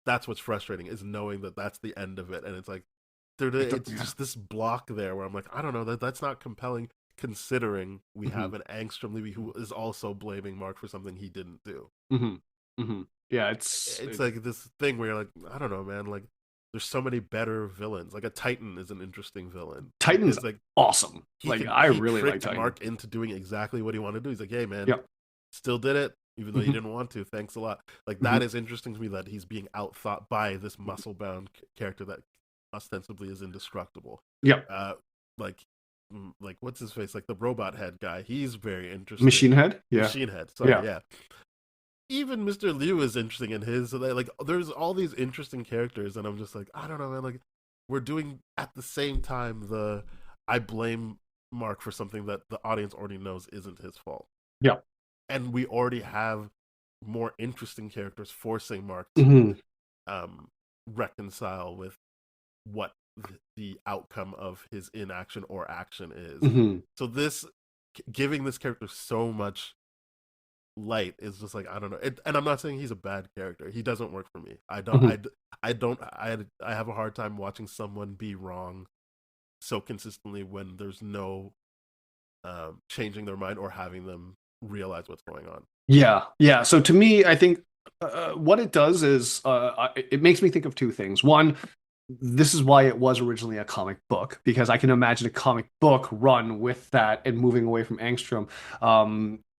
Speaker 3: that's what's frustrating is knowing that that's the end of it, and it's like it's
Speaker 4: Yeah.
Speaker 3: just this block there where I'm like, I don't know, that's not compelling considering we
Speaker 4: Mhm,
Speaker 3: have an Angstrom Levy who is also blaming Mark for something he didn't do.
Speaker 4: mhm, mhm. Yeah,
Speaker 3: It's like this thing where you're like, I don't know, man, like there's so many better villains. Like a Titan is an interesting villain
Speaker 4: Titan's
Speaker 3: because like
Speaker 4: awesome. Like I
Speaker 3: he
Speaker 4: really like
Speaker 3: tricked
Speaker 4: Titan.
Speaker 3: Mark into doing exactly what he wanted to do. He's like, hey man,
Speaker 4: Yep.
Speaker 3: still did it even though you
Speaker 4: Mhm,
Speaker 3: didn't want to. Thanks a lot. Like that
Speaker 4: mhm.
Speaker 3: is interesting to me that he's being outthought by this muscle bound character that ostensibly is indestructible.
Speaker 4: Yep.
Speaker 3: Uh, like like what's his face? Like the robot head guy. He's very
Speaker 4: Machine
Speaker 3: interesting.
Speaker 4: Head? Yeah.
Speaker 3: Machine Head. Sorry,
Speaker 4: Yeah.
Speaker 3: yeah. Even Mr. Liu is interesting in his. So they, like, there's all these interesting characters, and I'm just like, I don't know, man. Like, we're doing at the same time the I blame Mark for something that the audience already knows isn't his fault,
Speaker 4: Yeah.
Speaker 3: and we already have more interesting characters forcing Mark to
Speaker 4: Mhm,
Speaker 3: reconcile with what the outcome of his inaction or action is.
Speaker 4: mhm,
Speaker 3: So this giving this character so much light is just like I don't know. And I'm not saying he's a bad character. He doesn't work for me.
Speaker 4: mhm.
Speaker 3: I have a hard time watching someone be wrong so consistently when there's no changing their mind or having them realize what's going on.
Speaker 4: Yeah, yeah. So to me, I think what it does is it makes me think of two things. One, this is why it was originally a comic book because I can imagine a comic book run with that and moving away from Angstrom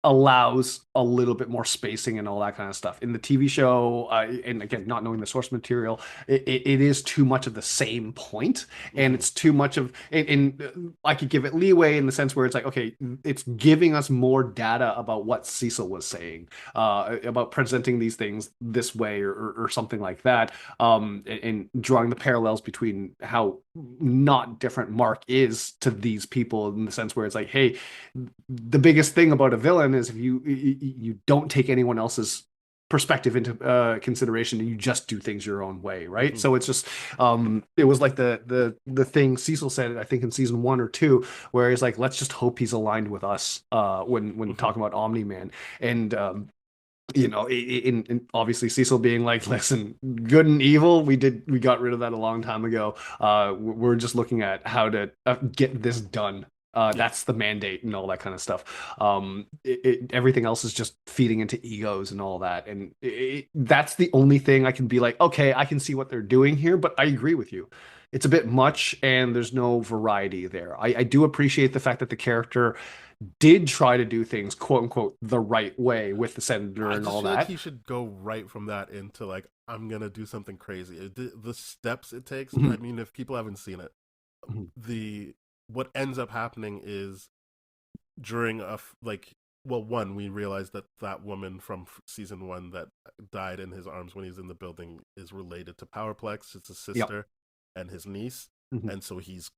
Speaker 4: allows a little bit more spacing and all that kind of stuff. In the TV show, and again, not knowing the source material, it is too much of the same point, and
Speaker 3: Mm-hmm.
Speaker 4: it's too much of. And I could give it leeway in the sense where it's like, okay, it's giving us more data about what Cecil was saying, about presenting these things this way or something like that, and drawing the parallels between how not different Mark is to these people in the sense where it's like, hey, the biggest thing about a villain is if you don't take anyone else's perspective into consideration and you just do things your own way, right?
Speaker 3: Mm-hmm.
Speaker 4: So it's just it was like the thing Cecil said, I think in season 1 or 2, where he's like, let's just hope he's aligned with us when
Speaker 3: Mm-hmm.
Speaker 4: talking about Omni Man. And in obviously Cecil being like, listen, good and evil, we got rid of that a long time ago. We're just looking at how to get this done.
Speaker 3: Yeah.
Speaker 4: That's the mandate and all that kind of stuff. Everything else is just feeding into egos and all that, and that's the only thing I can be like, okay, I can see what they're doing here, but I agree with you. It's a bit much, and there's no variety there. I do appreciate the fact that the character did try to do things quote unquote the right way with the senator
Speaker 3: I
Speaker 4: and
Speaker 3: just
Speaker 4: all
Speaker 3: feel like
Speaker 4: that.
Speaker 3: he should go right from that into like I'm gonna do something crazy. The steps it takes. I
Speaker 4: Mhm,
Speaker 3: mean, if people haven't seen it,
Speaker 4: mhm.
Speaker 3: the what ends up happening is during like well one we realize that that woman from season 1 that died in his arms when he's in the building is related to Powerplex. It's a
Speaker 4: Yep.
Speaker 3: sister and his niece,
Speaker 4: Mhm,
Speaker 3: and so he's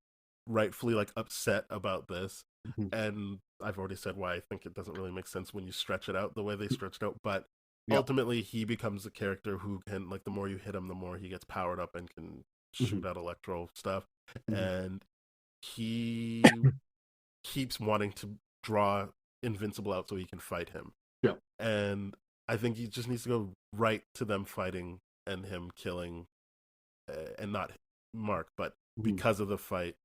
Speaker 3: rightfully like upset about this.
Speaker 4: mhm.
Speaker 3: And I've already said why I think it doesn't really make sense when you stretch it out the way they stretched out, but
Speaker 4: Yep.
Speaker 3: ultimately he becomes a character who can like the more you hit him the more he gets powered up and can
Speaker 4: Mhm,
Speaker 3: shoot out electro stuff.
Speaker 4: mhm.
Speaker 3: And he keeps wanting to draw Invincible out so he can fight him.
Speaker 4: Yep.
Speaker 3: And I think he just needs to go right to them fighting and him killing, and not Mark, but
Speaker 4: Mhm.
Speaker 3: because of the fight,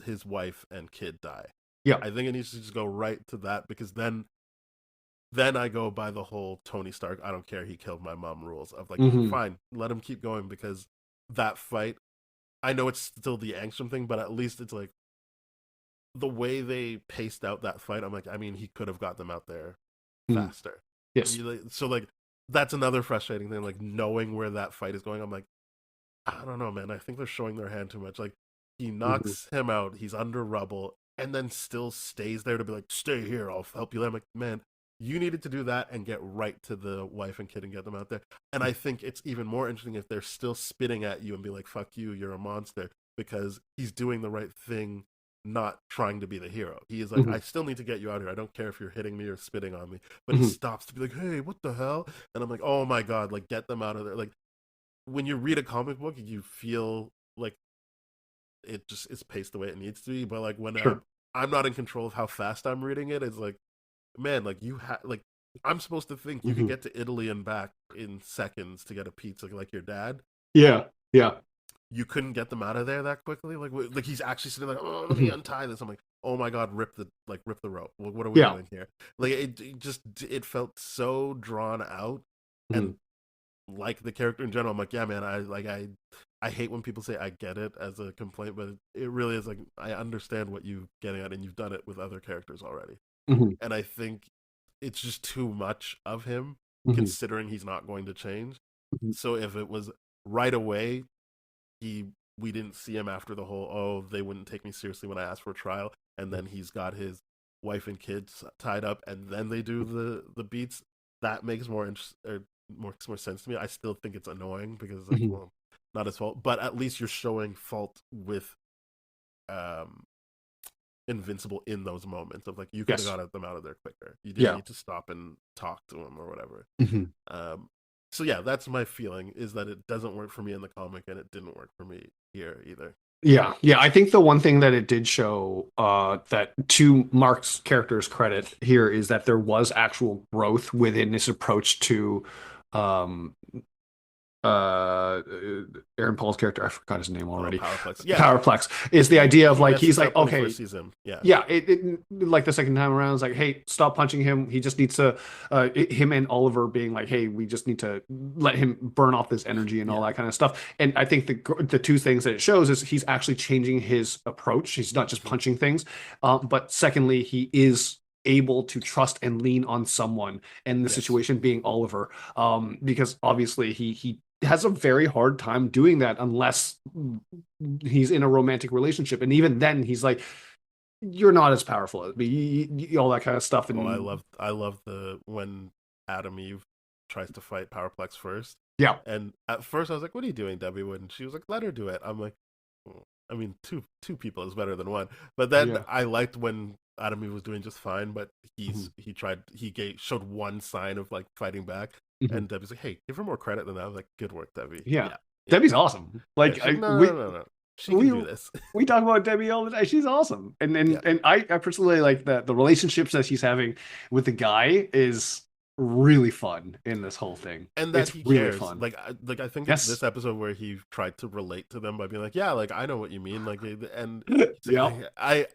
Speaker 3: his wife and kid die.
Speaker 4: Yep.
Speaker 3: I think it needs to just go right to that because then then I go by the whole Tony Stark, I don't care, he killed my mom rules of like,
Speaker 4: Hmm.
Speaker 3: fine, let him keep going because that fight, I know it's still the angstrom thing, but at least it's like the way they paced out that fight. I'm like, I mean, he could have got them out there
Speaker 4: Hmm.
Speaker 3: faster.
Speaker 4: Yes.
Speaker 3: So like that's another frustrating thing. Like knowing where that fight is going, I'm like, I don't know, man. I think they're showing their hand too much. Like he
Speaker 4: Hmm.
Speaker 3: knocks him out, he's under rubble, and then still stays there to be like, stay here, I'll help you. I'm like, man, you needed to do that and get right to the wife and kid and get them out there. And I think it's even more interesting if they're still spitting at you and be like, fuck you, you're a monster, because he's doing the right thing, not trying to be the hero. He is like,
Speaker 4: Hmm.
Speaker 3: I still need to get you out here. I don't care if you're hitting me or spitting on me. But he
Speaker 4: Hmm.
Speaker 3: stops to be like, hey, what the hell? And I'm like, oh my God, like get them out of there. Like when you read a comic book, you feel like it just is paced the way it needs to be. But like when
Speaker 4: Sure.
Speaker 3: I'm not in control of how fast I'm reading it, it's like, man, like like I'm supposed to think you could
Speaker 4: Hmm.
Speaker 3: get to Italy and back in seconds to get a pizza like your dad.
Speaker 4: Yeah. Yeah.
Speaker 3: You couldn't get them out of there that quickly. Like he's actually sitting like, oh, let me
Speaker 4: Hmm.
Speaker 3: untie this. I'm like, oh my God, rip the rope. What are we
Speaker 4: Yeah.
Speaker 3: doing here? Like it just it felt so drawn out,
Speaker 4: Hmm.
Speaker 3: and like the character in general. I'm like, yeah, man, I hate when people say I get it as a complaint, but it really is like I understand what you're getting at, and you've done it with other characters already.
Speaker 4: Hmm.
Speaker 3: And I think it's just too much of him,
Speaker 4: Hmm.
Speaker 3: considering he's not going to change.
Speaker 4: Hmm.
Speaker 3: So if it was right away, he we didn't see him after the whole, oh, they wouldn't take me seriously when I asked for a trial, and then he's got his wife and kids tied up, and then they do the beats. That makes more sense to me. I still think it's annoying because like,
Speaker 4: Hmm.
Speaker 3: well, not his fault, but at least you're showing fault with um Invincible in those moments of like you could have
Speaker 4: Yes.
Speaker 3: got them out of there quicker. You didn't
Speaker 4: Yeah.
Speaker 3: need to stop and talk to him or whatever.
Speaker 4: Hmm.
Speaker 3: Um, so yeah, that's my feeling, is that it doesn't work for me in the comic, and it didn't work for me here either.
Speaker 4: Yeah, yeah. I think the one thing that it did show, that to Mark's character's credit here, is that there was actual growth within this approach to, um, uh, Aaron Paul's character. I forgot his name
Speaker 3: Oh,
Speaker 4: already.
Speaker 3: Powerplex. Yeah,
Speaker 4: Powerplex is the idea of
Speaker 3: he
Speaker 4: like he's
Speaker 3: messes
Speaker 4: like,
Speaker 3: up when he
Speaker 4: okay,
Speaker 3: first sees him. Yeah,
Speaker 4: yeah, like the second time around, it's like, hey, stop punching him. He just needs to, him and Oliver being like, hey, we just need to let him burn off this energy and all
Speaker 3: yeah,
Speaker 4: that kind of stuff. And I think the two things that it shows is he's actually changing his approach. He's not just
Speaker 3: mhm,
Speaker 4: punching things, but secondly, he is able to trust and lean on someone, and the
Speaker 3: yes,
Speaker 4: situation being Oliver, because obviously he has a very hard time doing that unless he's in a romantic relationship, and even then he's like, you're not as powerful as me, all that kind of stuff.
Speaker 3: oh,
Speaker 4: And
Speaker 3: I love the when Adam Eve tries to fight Powerplex first,
Speaker 4: yeah,
Speaker 3: and at first I was like, "What are you doing, Debbie Wood?" And she was like, "Let her do it." I'm like, "Oh, I mean, two people is better than one." But then
Speaker 4: yeah.
Speaker 3: I liked when Adam Eve was doing just fine, but
Speaker 4: Mhm.
Speaker 3: showed one sign of like fighting back,
Speaker 4: Mhm.
Speaker 3: and Debbie's like, "Hey, give her more credit than that." I was like, "Good work, Debbie."
Speaker 4: Yeah,
Speaker 3: Yeah, yeah,
Speaker 4: Debbie's awesome.
Speaker 3: yeah.
Speaker 4: Like
Speaker 3: She's like, "No, no, no, no. She can
Speaker 4: we
Speaker 3: do this."
Speaker 4: we talk about Debbie all the time. She's awesome, and
Speaker 3: Yeah,
Speaker 4: I personally like that the relationships that she's having with the guy is really fun in this whole thing.
Speaker 3: and that
Speaker 4: It's
Speaker 3: he
Speaker 4: really
Speaker 3: cares.
Speaker 4: fun.
Speaker 3: Like I think it's
Speaker 4: Yes.
Speaker 3: this episode where he tried to relate to them by being like, "Yeah, like I know what you mean." Like, and he's like,
Speaker 4: Yeah.
Speaker 3: I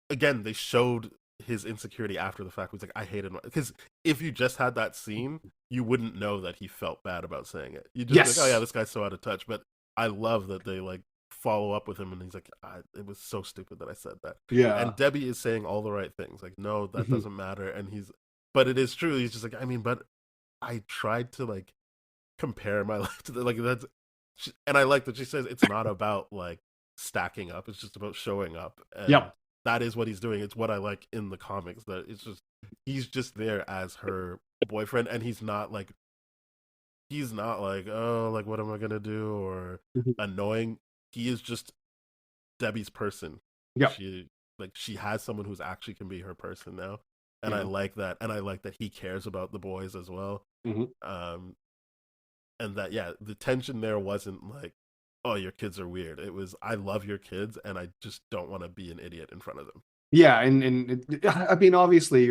Speaker 3: again, they showed his insecurity after the fact. He's like, I hated because if you just had that scene, you wouldn't know that he felt bad about saying it. You just be like, oh yeah,
Speaker 4: Yes.
Speaker 3: this guy's so out of touch. But I love that they like follow up with him, and he's like, it was so stupid that I said that.
Speaker 4: Yeah.
Speaker 3: And Debbie is saying all the right things. Like, no, that
Speaker 4: Mhm.
Speaker 3: doesn't matter. But it is true. He's just like, I mean, but I tried to like compare my life to like that's, and I like that she says it's not about like stacking up. It's just about showing up, and
Speaker 4: Yep.
Speaker 3: that is what he's doing. It's what I like in the comics, that it's just he's just there as her boyfriend, and he's not like, oh, like what am I gonna do, or
Speaker 4: Mhm.
Speaker 3: annoying. He is just Debbie's person.
Speaker 4: Yep.
Speaker 3: She has someone who's actually can be her person now, and I
Speaker 4: Yeah.
Speaker 3: like that, and I like that he cares about the boys as well.
Speaker 4: Mhm.
Speaker 3: Um, and that, yeah, the tension there wasn't like, oh, your kids are weird. It was, I love your kids, and I just don't want to be an idiot in front of them.
Speaker 4: Yeah, I mean, obviously,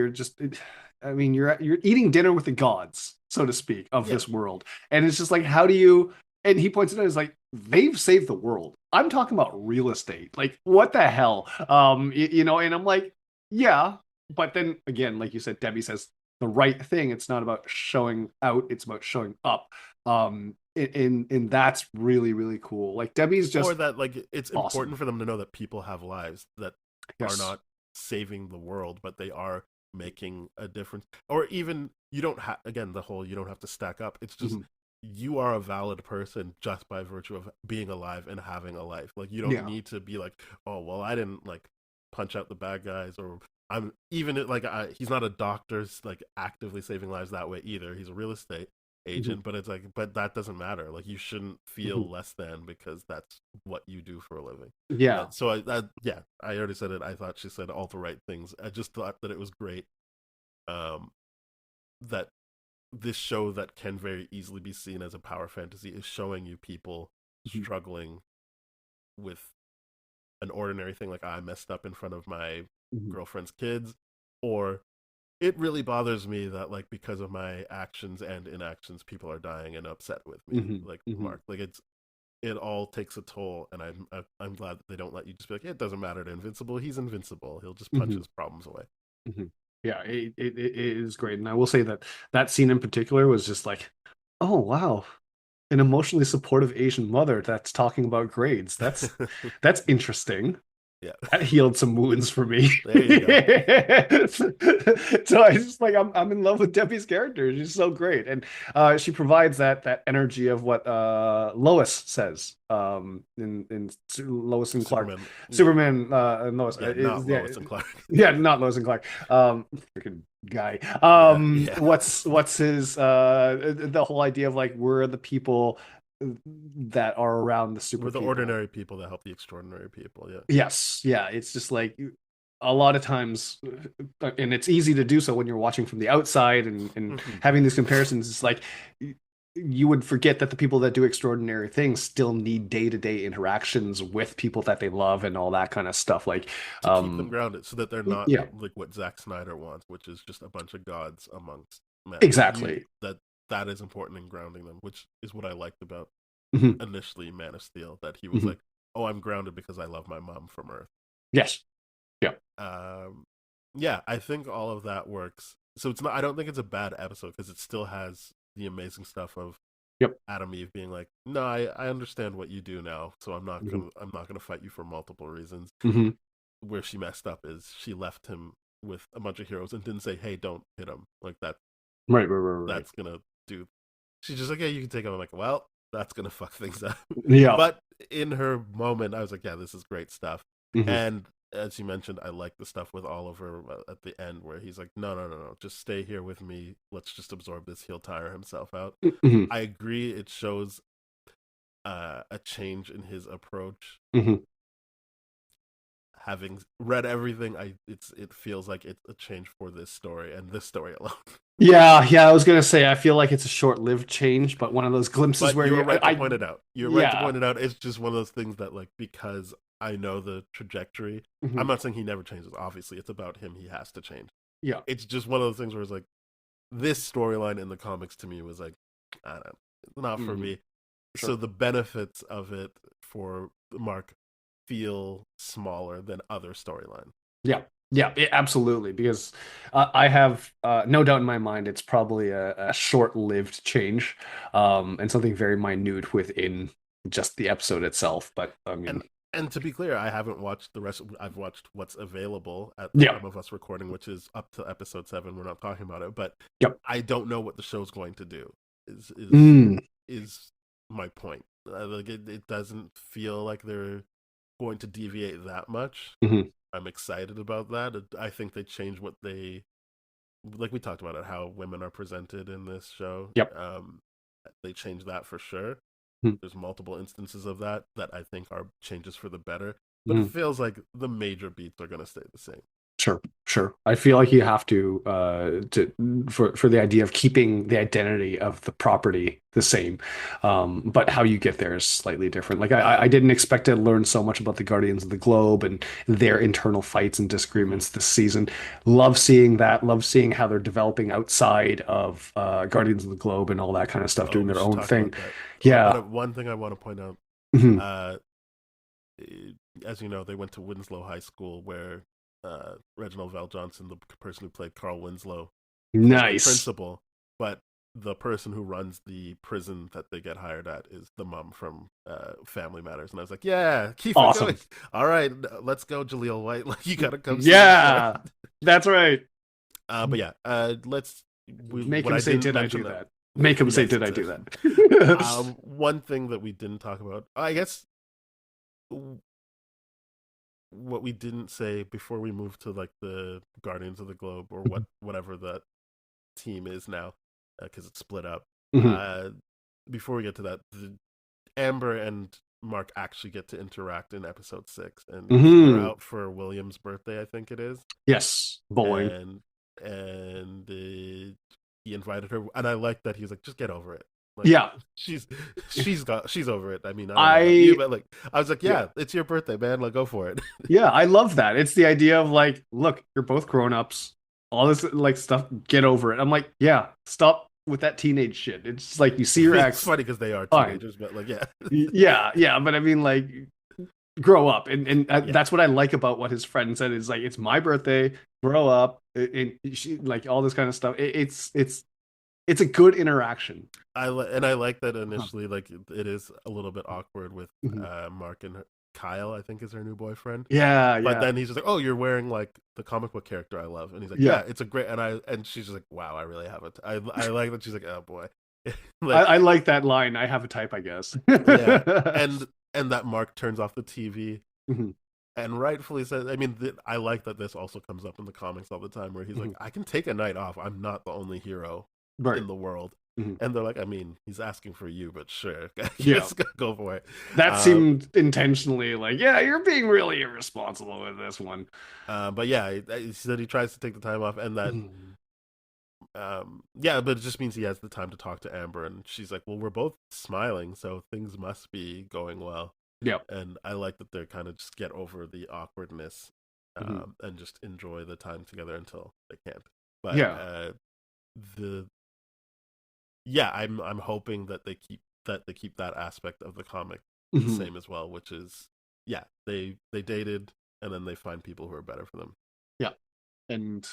Speaker 4: I mean, you're eating dinner with the gods, so to speak, of
Speaker 3: Yeah,
Speaker 4: this world, and it's just like, how do you? And he points it out, is like, they've saved the world. I'm talking about real estate. Like, what the hell? And I'm like, yeah, but then again, like you said, Debbie says the right thing. It's not about showing out, it's about showing up. And that's really, really cool. Like Debbie's
Speaker 3: Or
Speaker 4: just
Speaker 3: that like it's
Speaker 4: awesome.
Speaker 3: important for them to know that people have lives that are
Speaker 4: Yes.
Speaker 3: not saving the world, but they are making a difference. Or even you don't have, again, the whole you don't have to stack up. It's just
Speaker 4: Mhm.
Speaker 3: you are a valid person just by virtue of being alive and having a life. Like you don't
Speaker 4: Yeah.
Speaker 3: need to be like, oh well, I didn't like punch out the bad guys, or I'm even like he's not a doctor's like actively saving lives that way either. He's a real estate
Speaker 4: Mhm.
Speaker 3: agent, but it's like, but that doesn't matter. Like you shouldn't
Speaker 4: Mhm.
Speaker 3: feel less than because that's what you do for a living.
Speaker 4: Yeah.
Speaker 3: So yeah, I already said it. I thought she said all the right things. I just thought that it was great. Um, that this show that can very easily be seen as a power fantasy is showing you people
Speaker 4: Mhm.
Speaker 3: struggling with an ordinary thing, like I messed up in front of my
Speaker 4: Mhm.
Speaker 3: girlfriend's kids, or it really bothers me that like because of my actions and inactions people are dying and upset with me,
Speaker 4: Mhm.
Speaker 3: like
Speaker 4: Mhm.
Speaker 3: Mark. Like it all takes a toll, and I'm glad that they don't let you just be like, it doesn't matter to Invincible, he's invincible, he'll just punch
Speaker 4: Mhm.
Speaker 3: his problems away.
Speaker 4: Mhm. Yeah, it is great. And I will say that that scene in particular was just like, oh wow, an emotionally supportive Asian mother that's talking about grades. That's interesting.
Speaker 3: Yeah.
Speaker 4: That healed some wounds for me.
Speaker 3: There you go.
Speaker 4: So I just like I'm in love with Debbie's character. She's so great, and she provides that energy of what Lois says in Lois and Clark,
Speaker 3: Superman, yeah.
Speaker 4: Superman and Lois.
Speaker 3: Yeah, not
Speaker 4: Yeah,
Speaker 3: Lois and Clark.
Speaker 4: yeah, not Lois and Clark. Freaking guy.
Speaker 3: Yeah, yeah.
Speaker 4: What's his the whole idea of like we're the people that are around the super
Speaker 3: We're the
Speaker 4: people.
Speaker 3: ordinary people that help the extraordinary people. Yeah.
Speaker 4: Yes, yeah, it's just like a lot of times, and it's easy to do so when you're watching from the outside and
Speaker 3: Mhm.
Speaker 4: having these comparisons. It's like you would forget that the people that do extraordinary things still need day-to-day interactions with people that they love and all that kind of stuff. Like,
Speaker 3: To keep them grounded so that they're not
Speaker 4: yeah,
Speaker 3: like what Zack Snyder wants, which is just a bunch of gods amongst men. Like you
Speaker 4: exactly.
Speaker 3: that is important in grounding them, which is what I liked about
Speaker 4: Mhm,
Speaker 3: initially Man of Steel, that he was
Speaker 4: mhm.
Speaker 3: like, oh, I'm grounded because I love my mom from Earth.
Speaker 4: Yes, yeah,
Speaker 3: Um, yeah, I think all of that works. So it's not. I don't think it's a bad episode because it still has the amazing stuff of
Speaker 4: yep.
Speaker 3: Adam Eve being like, no, I understand what you do now, so
Speaker 4: Mhm,
Speaker 3: I'm not gonna fight you for multiple reasons.
Speaker 4: mhm.
Speaker 3: Where she messed up is she left him with a bunch of heroes and didn't say, hey, don't hit him. Like
Speaker 4: Right, right, right, right.
Speaker 3: that's gonna do. She's just like, yeah, you can take him. I'm like, well, that's gonna fuck things up.
Speaker 4: Yeah.
Speaker 3: But in her moment, I was like, yeah, this is great stuff.
Speaker 4: Mhm,
Speaker 3: And as you mentioned, I like the stuff with Oliver at the end where he's like, no, no, no, no, just stay here with me. Let's just absorb this. He'll tire himself out.
Speaker 4: mhm,
Speaker 3: I agree. It shows a change in his approach.
Speaker 4: mhm.
Speaker 3: Having read everything, it feels like it's a change for this story and this story alone.
Speaker 4: Yeah, yeah, I was gonna say I feel like it's a short-lived change, but one of those glimpses
Speaker 3: But
Speaker 4: where
Speaker 3: you were
Speaker 4: you
Speaker 3: right to point it out. You're right to
Speaker 4: yeah.
Speaker 3: point it out. It's just one of those things that, like, because I know the trajectory, I'm
Speaker 4: Mhm.
Speaker 3: not saying he never changes. Obviously, it's about him. He has to change.
Speaker 4: Yeah.
Speaker 3: It's just one of those things where it's like, this storyline in the comics to me was like, I don't know, not for
Speaker 4: Mhm.
Speaker 3: me. So
Speaker 4: Sure.
Speaker 3: the benefits of it for Mark feel smaller than other storyline.
Speaker 4: Yeah. Yeah, absolutely. Because I have no doubt in my mind it's probably a short-lived change, and something very minute within just the episode itself. But I
Speaker 3: And
Speaker 4: mean,
Speaker 3: and to be clear, I haven't watched the rest. I've watched what's available at the
Speaker 4: yeah.
Speaker 3: time of us recording, which is up to episode 7. We're not talking about it, but
Speaker 4: Yep.
Speaker 3: I don't know what the show's going to do. Is is
Speaker 4: Mm.
Speaker 3: is my point? Like it doesn't feel like they're going to deviate that much.
Speaker 4: Hmm.
Speaker 3: I'm excited about that. I think they change what they like. We talked about it, how women are presented in this show.
Speaker 4: Yep.
Speaker 3: They change that for sure.
Speaker 4: Mhm.
Speaker 3: There's multiple instances of that I think are changes for the better, but it
Speaker 4: Mhm.
Speaker 3: feels like the major beats are going to stay the same.
Speaker 4: Sure, sure. I feel like you have to for the idea of keeping the identity of the property the same, but how you get there is slightly different. Like I
Speaker 3: Um,
Speaker 4: didn't expect to learn so much about the Guardians of the Globe and their internal fights and
Speaker 3: mhm.
Speaker 4: disagreements this season. Love seeing that. Love seeing how they're developing outside of Guardians of the Globe and all that kind of stuff,
Speaker 3: Oh,
Speaker 4: doing
Speaker 3: we
Speaker 4: their
Speaker 3: should
Speaker 4: own
Speaker 3: talk
Speaker 4: thing.
Speaker 3: about that.
Speaker 4: Yeah.
Speaker 3: One thing I want to point out,
Speaker 4: Mhm.
Speaker 3: uh, as you know, they went to Winslow High School, where Reginald Val Johnson, the person who played Carl Winslow, as the
Speaker 4: Nice.
Speaker 3: principal, but the person who runs the prison that they get hired at is the mom from Family Matters. And I was like, yeah, keep it going.
Speaker 4: Awesome.
Speaker 3: All right, let's go, Jaleel White. Like, you gotta come see the show.
Speaker 4: Yeah, that's right.
Speaker 3: But yeah,
Speaker 4: Make
Speaker 3: what
Speaker 4: him
Speaker 3: I
Speaker 4: say,
Speaker 3: didn't
Speaker 4: "Did I
Speaker 3: mention
Speaker 4: do that?" Make him say,
Speaker 3: yes,
Speaker 4: "Did I do that?"
Speaker 3: one thing that we didn't talk about, I guess, what we didn't say before we moved to like the Guardians of the Globe or whatever that team is now, because it's split up.
Speaker 4: Mhm.
Speaker 3: Uh, Before we get to that, Amber and Mark actually get to interact in episode 6, and they're
Speaker 4: Mhm.
Speaker 3: out for William's birthday, I think it is,
Speaker 4: Yes, bowling.
Speaker 3: and he invited her, and I like that he was like, just get over it. Like,
Speaker 4: Yeah,
Speaker 3: she's she's over it. I mean, I don't know about you,
Speaker 4: I
Speaker 3: but like, I was like,
Speaker 4: yeah
Speaker 3: yeah, it's your birthday, man. Like, go for it.
Speaker 4: yeah I love that. It's the idea of like, look, you're both grown ups. All this like stuff, get over it. I'm like, yeah, stop with that teenage shit. It's like you see your
Speaker 3: It's
Speaker 4: ex,
Speaker 3: funny because they are
Speaker 4: fine.
Speaker 3: teenagers, but like, yeah,
Speaker 4: Yeah, but I mean, like, grow up, and
Speaker 3: yeah.
Speaker 4: that's what I like about what his friend said. Is like, it's my birthday, grow up, and she like all this kind of stuff. It's a good interaction.
Speaker 3: And I like that
Speaker 4: Huh.
Speaker 3: initially, like it is a little bit awkward with
Speaker 4: Mhm.
Speaker 3: Mark and Kyle, I think is her new boyfriend.
Speaker 4: Yeah,
Speaker 3: But
Speaker 4: yeah,
Speaker 3: then he's just like, "Oh, you're wearing like the comic book character I love," and he's like, "Yeah,
Speaker 4: yeah.
Speaker 3: it's a great." And she's just like, "Wow, I really have it." I like that she's like, "Oh boy,"
Speaker 4: I,
Speaker 3: like
Speaker 4: I like that line. I have a type, I guess.
Speaker 3: yeah, and that Mark turns off the TV
Speaker 4: Mhm,
Speaker 3: and rightfully says. I mean, I like that this also comes up in the comics all the time, where he's like,
Speaker 4: mhm.
Speaker 3: "I can take a night off. I'm not the only hero
Speaker 4: Right.
Speaker 3: in the world."
Speaker 4: Mhm.
Speaker 3: And they're like, I mean, he's asking for you, but sure,
Speaker 4: Yeah.
Speaker 3: just go for it.
Speaker 4: That
Speaker 3: Uh,
Speaker 4: seemed intentionally like, yeah, you're being really irresponsible with this one.
Speaker 3: but yeah, he said he tries to take the time off, and that,
Speaker 4: Mhm,
Speaker 3: yeah, but it just means he has the time to talk to Amber, and she's like, well, we're both smiling, so things must be going well.
Speaker 4: yeah.
Speaker 3: And I like that they're kind of just get over the awkwardness,
Speaker 4: Mhm,
Speaker 3: and just enjoy the time together until they can't. But
Speaker 4: yeah.
Speaker 3: the yeah, I'm hoping that they keep that aspect of the comic the
Speaker 4: Mhm,
Speaker 3: same as well, which is yeah, they dated and then they find people who are better for them.
Speaker 4: yeah. And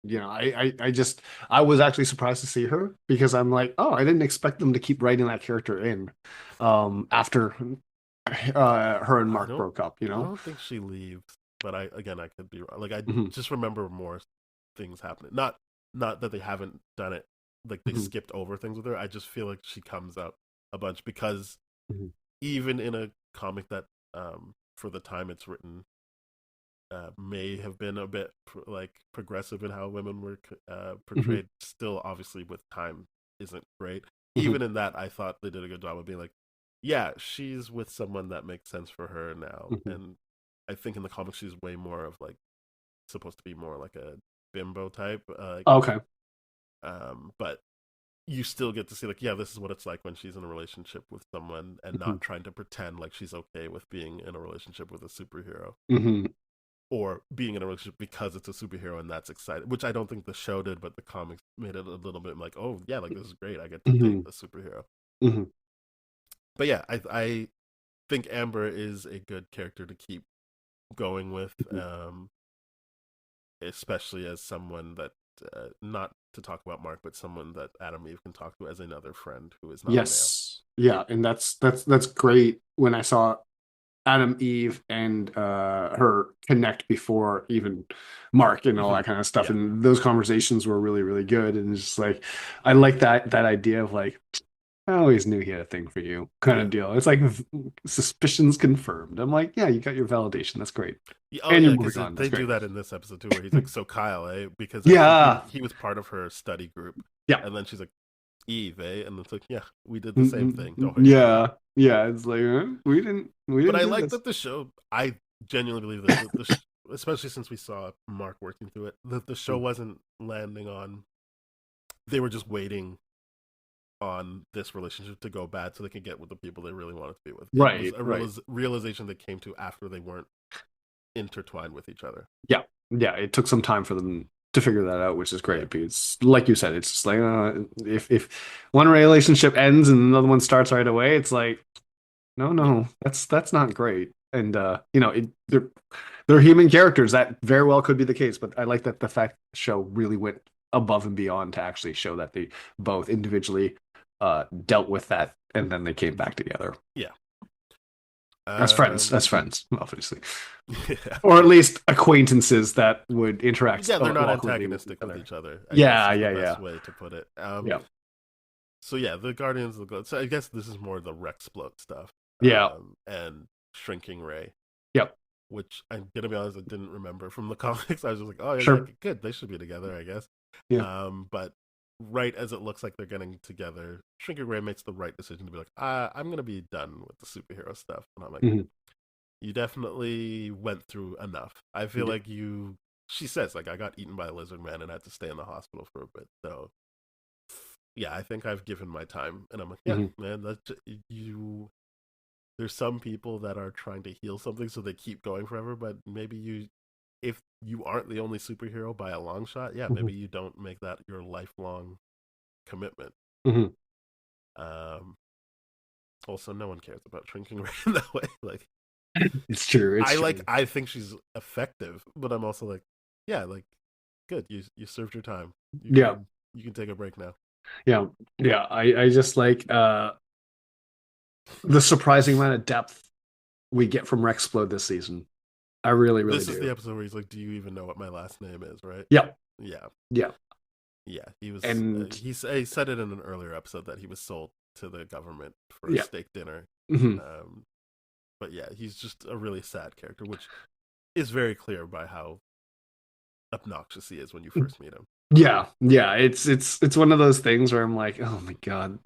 Speaker 4: I just I was actually surprised to see her because I'm like, oh, I didn't expect them to keep writing that character in after her and
Speaker 3: I
Speaker 4: Mark
Speaker 3: don't
Speaker 4: broke up,
Speaker 3: I don't think she leaves, but I could be wrong. Like I
Speaker 4: Mhm,
Speaker 3: just remember more things happening. Not that they haven't done it, like they
Speaker 4: mhm,
Speaker 3: skipped over things with her. I just feel like she comes up a bunch because
Speaker 4: mhm,
Speaker 3: even in a comic that for the time it's written may have been a bit like progressive in how women were
Speaker 4: mhm,
Speaker 3: portrayed. Still, obviously, with time isn't great.
Speaker 4: mhm,
Speaker 3: Even in that, I thought they did a good job of being like, yeah, she's with someone that makes sense for her now.
Speaker 4: mhm.
Speaker 3: And I think in the comics, she's way more of like supposed to be more like a bimbo type.
Speaker 4: Okay.
Speaker 3: But you still get to see like, yeah, this is what it's like when she's in a relationship with someone and
Speaker 4: Mhm,
Speaker 3: not trying to pretend like she's okay with being in a relationship with a superhero
Speaker 4: mhm,
Speaker 3: or being in a relationship because it's a superhero and that's exciting, which I don't think the show did, but the comics made it a little bit like, oh yeah, like this is great, I get to date
Speaker 4: mhm,
Speaker 3: a superhero.
Speaker 4: mhm,
Speaker 3: But yeah, I think Amber is a good character to keep going with,
Speaker 4: mhm.
Speaker 3: especially as someone that not to talk about Mark, but someone that Adam Eve can talk to as another friend who is not a male.
Speaker 4: Yes. Yeah, and that's great when I saw Adam Eve and her connect before even Mark and all
Speaker 3: Mm-hmm.
Speaker 4: that kind of stuff.
Speaker 3: Yeah,
Speaker 4: And those conversations were really, really good. And it's just like I like that idea of like, I always knew he had a thing for you kind of
Speaker 3: yeah.
Speaker 4: deal. It's like suspicions confirmed. I'm like, yeah, you got your validation. That's great.
Speaker 3: Oh
Speaker 4: And
Speaker 3: yeah,
Speaker 4: you're
Speaker 3: because
Speaker 4: moving on. That's
Speaker 3: they do
Speaker 4: great.
Speaker 3: that in this episode too, where he's like, "So Kyle, eh?" Because I think
Speaker 4: Yeah.
Speaker 3: he was part of her study group,
Speaker 4: Yeah.
Speaker 3: and then she's like, "Eve, eh?" And it's like, "Yeah, we did the same thing.
Speaker 4: Mm-mm.
Speaker 3: Don't worry about it."
Speaker 4: Yeah. Yeah. It's like, we
Speaker 3: But
Speaker 4: didn't
Speaker 3: I
Speaker 4: do
Speaker 3: like
Speaker 4: this.
Speaker 3: that the show. I genuinely believe that especially since we saw Mark working through it, that the show wasn't landing on. They were just waiting on this relationship to go bad so they could get with the people they really wanted to be with. It was
Speaker 4: Right.
Speaker 3: a
Speaker 4: Right.
Speaker 3: realization they came to after they weren't intertwined with each other.
Speaker 4: Yeah, yeah. It took some time for them to figure that out, which is
Speaker 3: Yeah,
Speaker 4: great. Because, like you said, it's just like if one relationship ends and another one starts right away, it's like no,
Speaker 3: yeah,
Speaker 4: no, that's not great. And they're human characters. That very well could be the case. But I like that the fact the show really went above and beyond to actually show that they both individually dealt with that, and then they came back together.
Speaker 3: Yeah.
Speaker 4: As friends, obviously.
Speaker 3: Yeah.
Speaker 4: Or at least acquaintances that would interact.
Speaker 3: Yeah, they're not
Speaker 4: awkwardly
Speaker 3: antagonistic with each other. I
Speaker 4: Yeah,
Speaker 3: guess is
Speaker 4: yeah,
Speaker 3: the best
Speaker 4: yeah.
Speaker 3: way to put it.
Speaker 4: Yeah.
Speaker 3: So yeah, the Guardians of the Galaxy. So I guess this is more the Rexplode stuff.
Speaker 4: Yeah.
Speaker 3: And Shrinking Ray.
Speaker 4: Yep.
Speaker 3: Which I'm gonna be honest, I didn't remember from the comics. I was just like, oh yeah,
Speaker 4: Sure.
Speaker 3: good, they should be together, I guess.
Speaker 4: Yeah.
Speaker 3: But right as it looks like they're getting together, Shrinking Ray makes the right decision to be like, I'm gonna be done with the superhero stuff. And I'm like,
Speaker 4: Mhm.
Speaker 3: you definitely went through enough. I feel like you. She says like, I got eaten by a lizard man and had to stay in the hospital for a bit. So yeah, I think I've given my time. And I'm like, yeah, man, that's you. There's some people that are trying to heal something, so they keep going forever. But maybe if you aren't the only superhero by a long shot, yeah, maybe you don't make that your lifelong commitment. Also, no one cares about Shrinking Ray in that way. Like,
Speaker 4: it's true.
Speaker 3: I think she's effective, but I'm also like, yeah, like, good. You served your time. You can take a break now.
Speaker 4: Yeah. I just like the surprising amount of depth we get from Rexplode this season. I really do.
Speaker 3: This is the episode where he's like, "Do you even know what my last name is?" Right?
Speaker 4: Yeah.
Speaker 3: He was,
Speaker 4: and
Speaker 3: he said it in an earlier episode that he was sold to the government for a steak dinner. But yeah, he's just a really sad character, which is very clear by how obnoxious he is when you first meet him.
Speaker 4: Yeah. It's one of those things where I'm like, oh my god,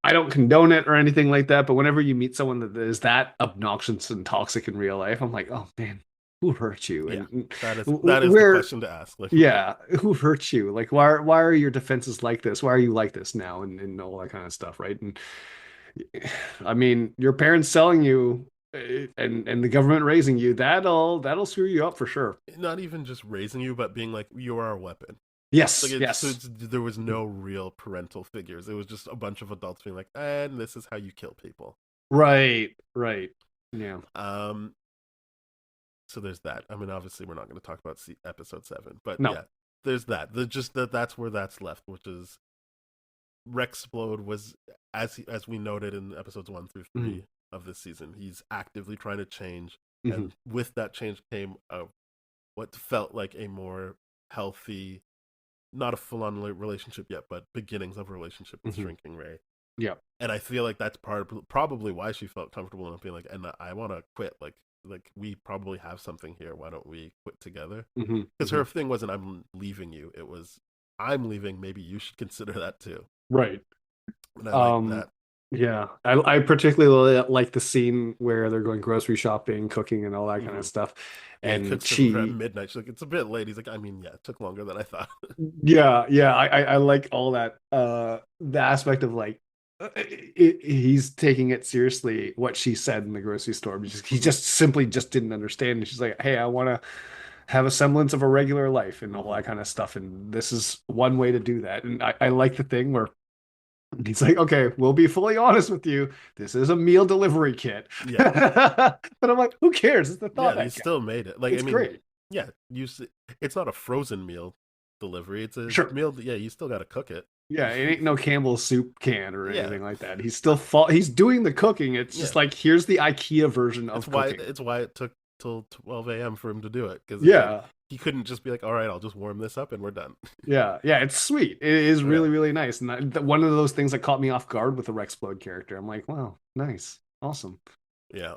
Speaker 4: I don't condone it or anything like that, but whenever you meet someone that is that obnoxious and toxic in real life, I'm like, oh man, who hurt you?
Speaker 3: Yeah,
Speaker 4: and
Speaker 3: that is the question to ask. Like,
Speaker 4: yeah, who hurt you? Like, why are your defenses like this? Why are you like this now? And all that kind of stuff, right? And I mean, your parents selling you and the government raising you, that'll screw you up for sure.
Speaker 3: Not even just raising you, but being like, you are a weapon.
Speaker 4: Yes,
Speaker 3: like
Speaker 4: yes.
Speaker 3: So there was no real parental figures. It was just a bunch of adults being like, and this is how you kill people.
Speaker 4: Right. Yeah.
Speaker 3: So there's that. I mean, obviously, we're not going to talk about episode 7, but
Speaker 4: no.
Speaker 3: yeah, there's that. That's where that's left, which is Rexplode was, as we noted in episodes 1 through 3 of this season, he's actively trying to change, and with that change came what felt like a more healthy, not a full-on relationship yet, but beginnings of a relationship with Shrinking Ray.
Speaker 4: Yeah.
Speaker 3: And I feel like that's probably why she felt comfortable enough being like, and I want to quit. Like we probably have something here. Why don't we quit together? Because her thing wasn't, I'm leaving you. It was, I'm leaving. Maybe you should consider that too.
Speaker 4: Right.
Speaker 3: And I like that.
Speaker 4: Yeah. I particularly like the scene where they're going grocery shopping, cooking, and all that kind of stuff. And
Speaker 3: she at midnight, she's like, it's a bit late. He's like, I mean, yeah, it took longer than I thought.
Speaker 4: Yeah. I like all that. The aspect of like, he's taking it seriously what she said in the grocery store. He just simply didn't understand. And she's like, hey, I want to have a semblance of a regular life and all that kind of stuff. And this is one way to do that. And I like the thing where he's like, okay, we'll be fully honest with you. This is a meal delivery kit.
Speaker 3: Yeah.
Speaker 4: But I'm like, who cares? It's the thought.
Speaker 3: Yeah, you still made it. Like,
Speaker 4: it's great.
Speaker 3: Yeah, it's not a frozen meal delivery. It's a meal. Yeah, you still got to cook it.
Speaker 4: Yeah, it ain't no Campbell's soup can or anything like that. He's still he's doing the cooking. It's just like, here's the IKEA version of cooking.
Speaker 3: It's why it took till 12 a.m. for him to do it. Because he couldn't just be like, all right, I'll just warm this up and we're done.
Speaker 4: Yeah, it's sweet. It is really, really nice. And one of those things that caught me off guard with the Rexplode character. I'm like, wow, nice. Awesome.
Speaker 3: Yeah.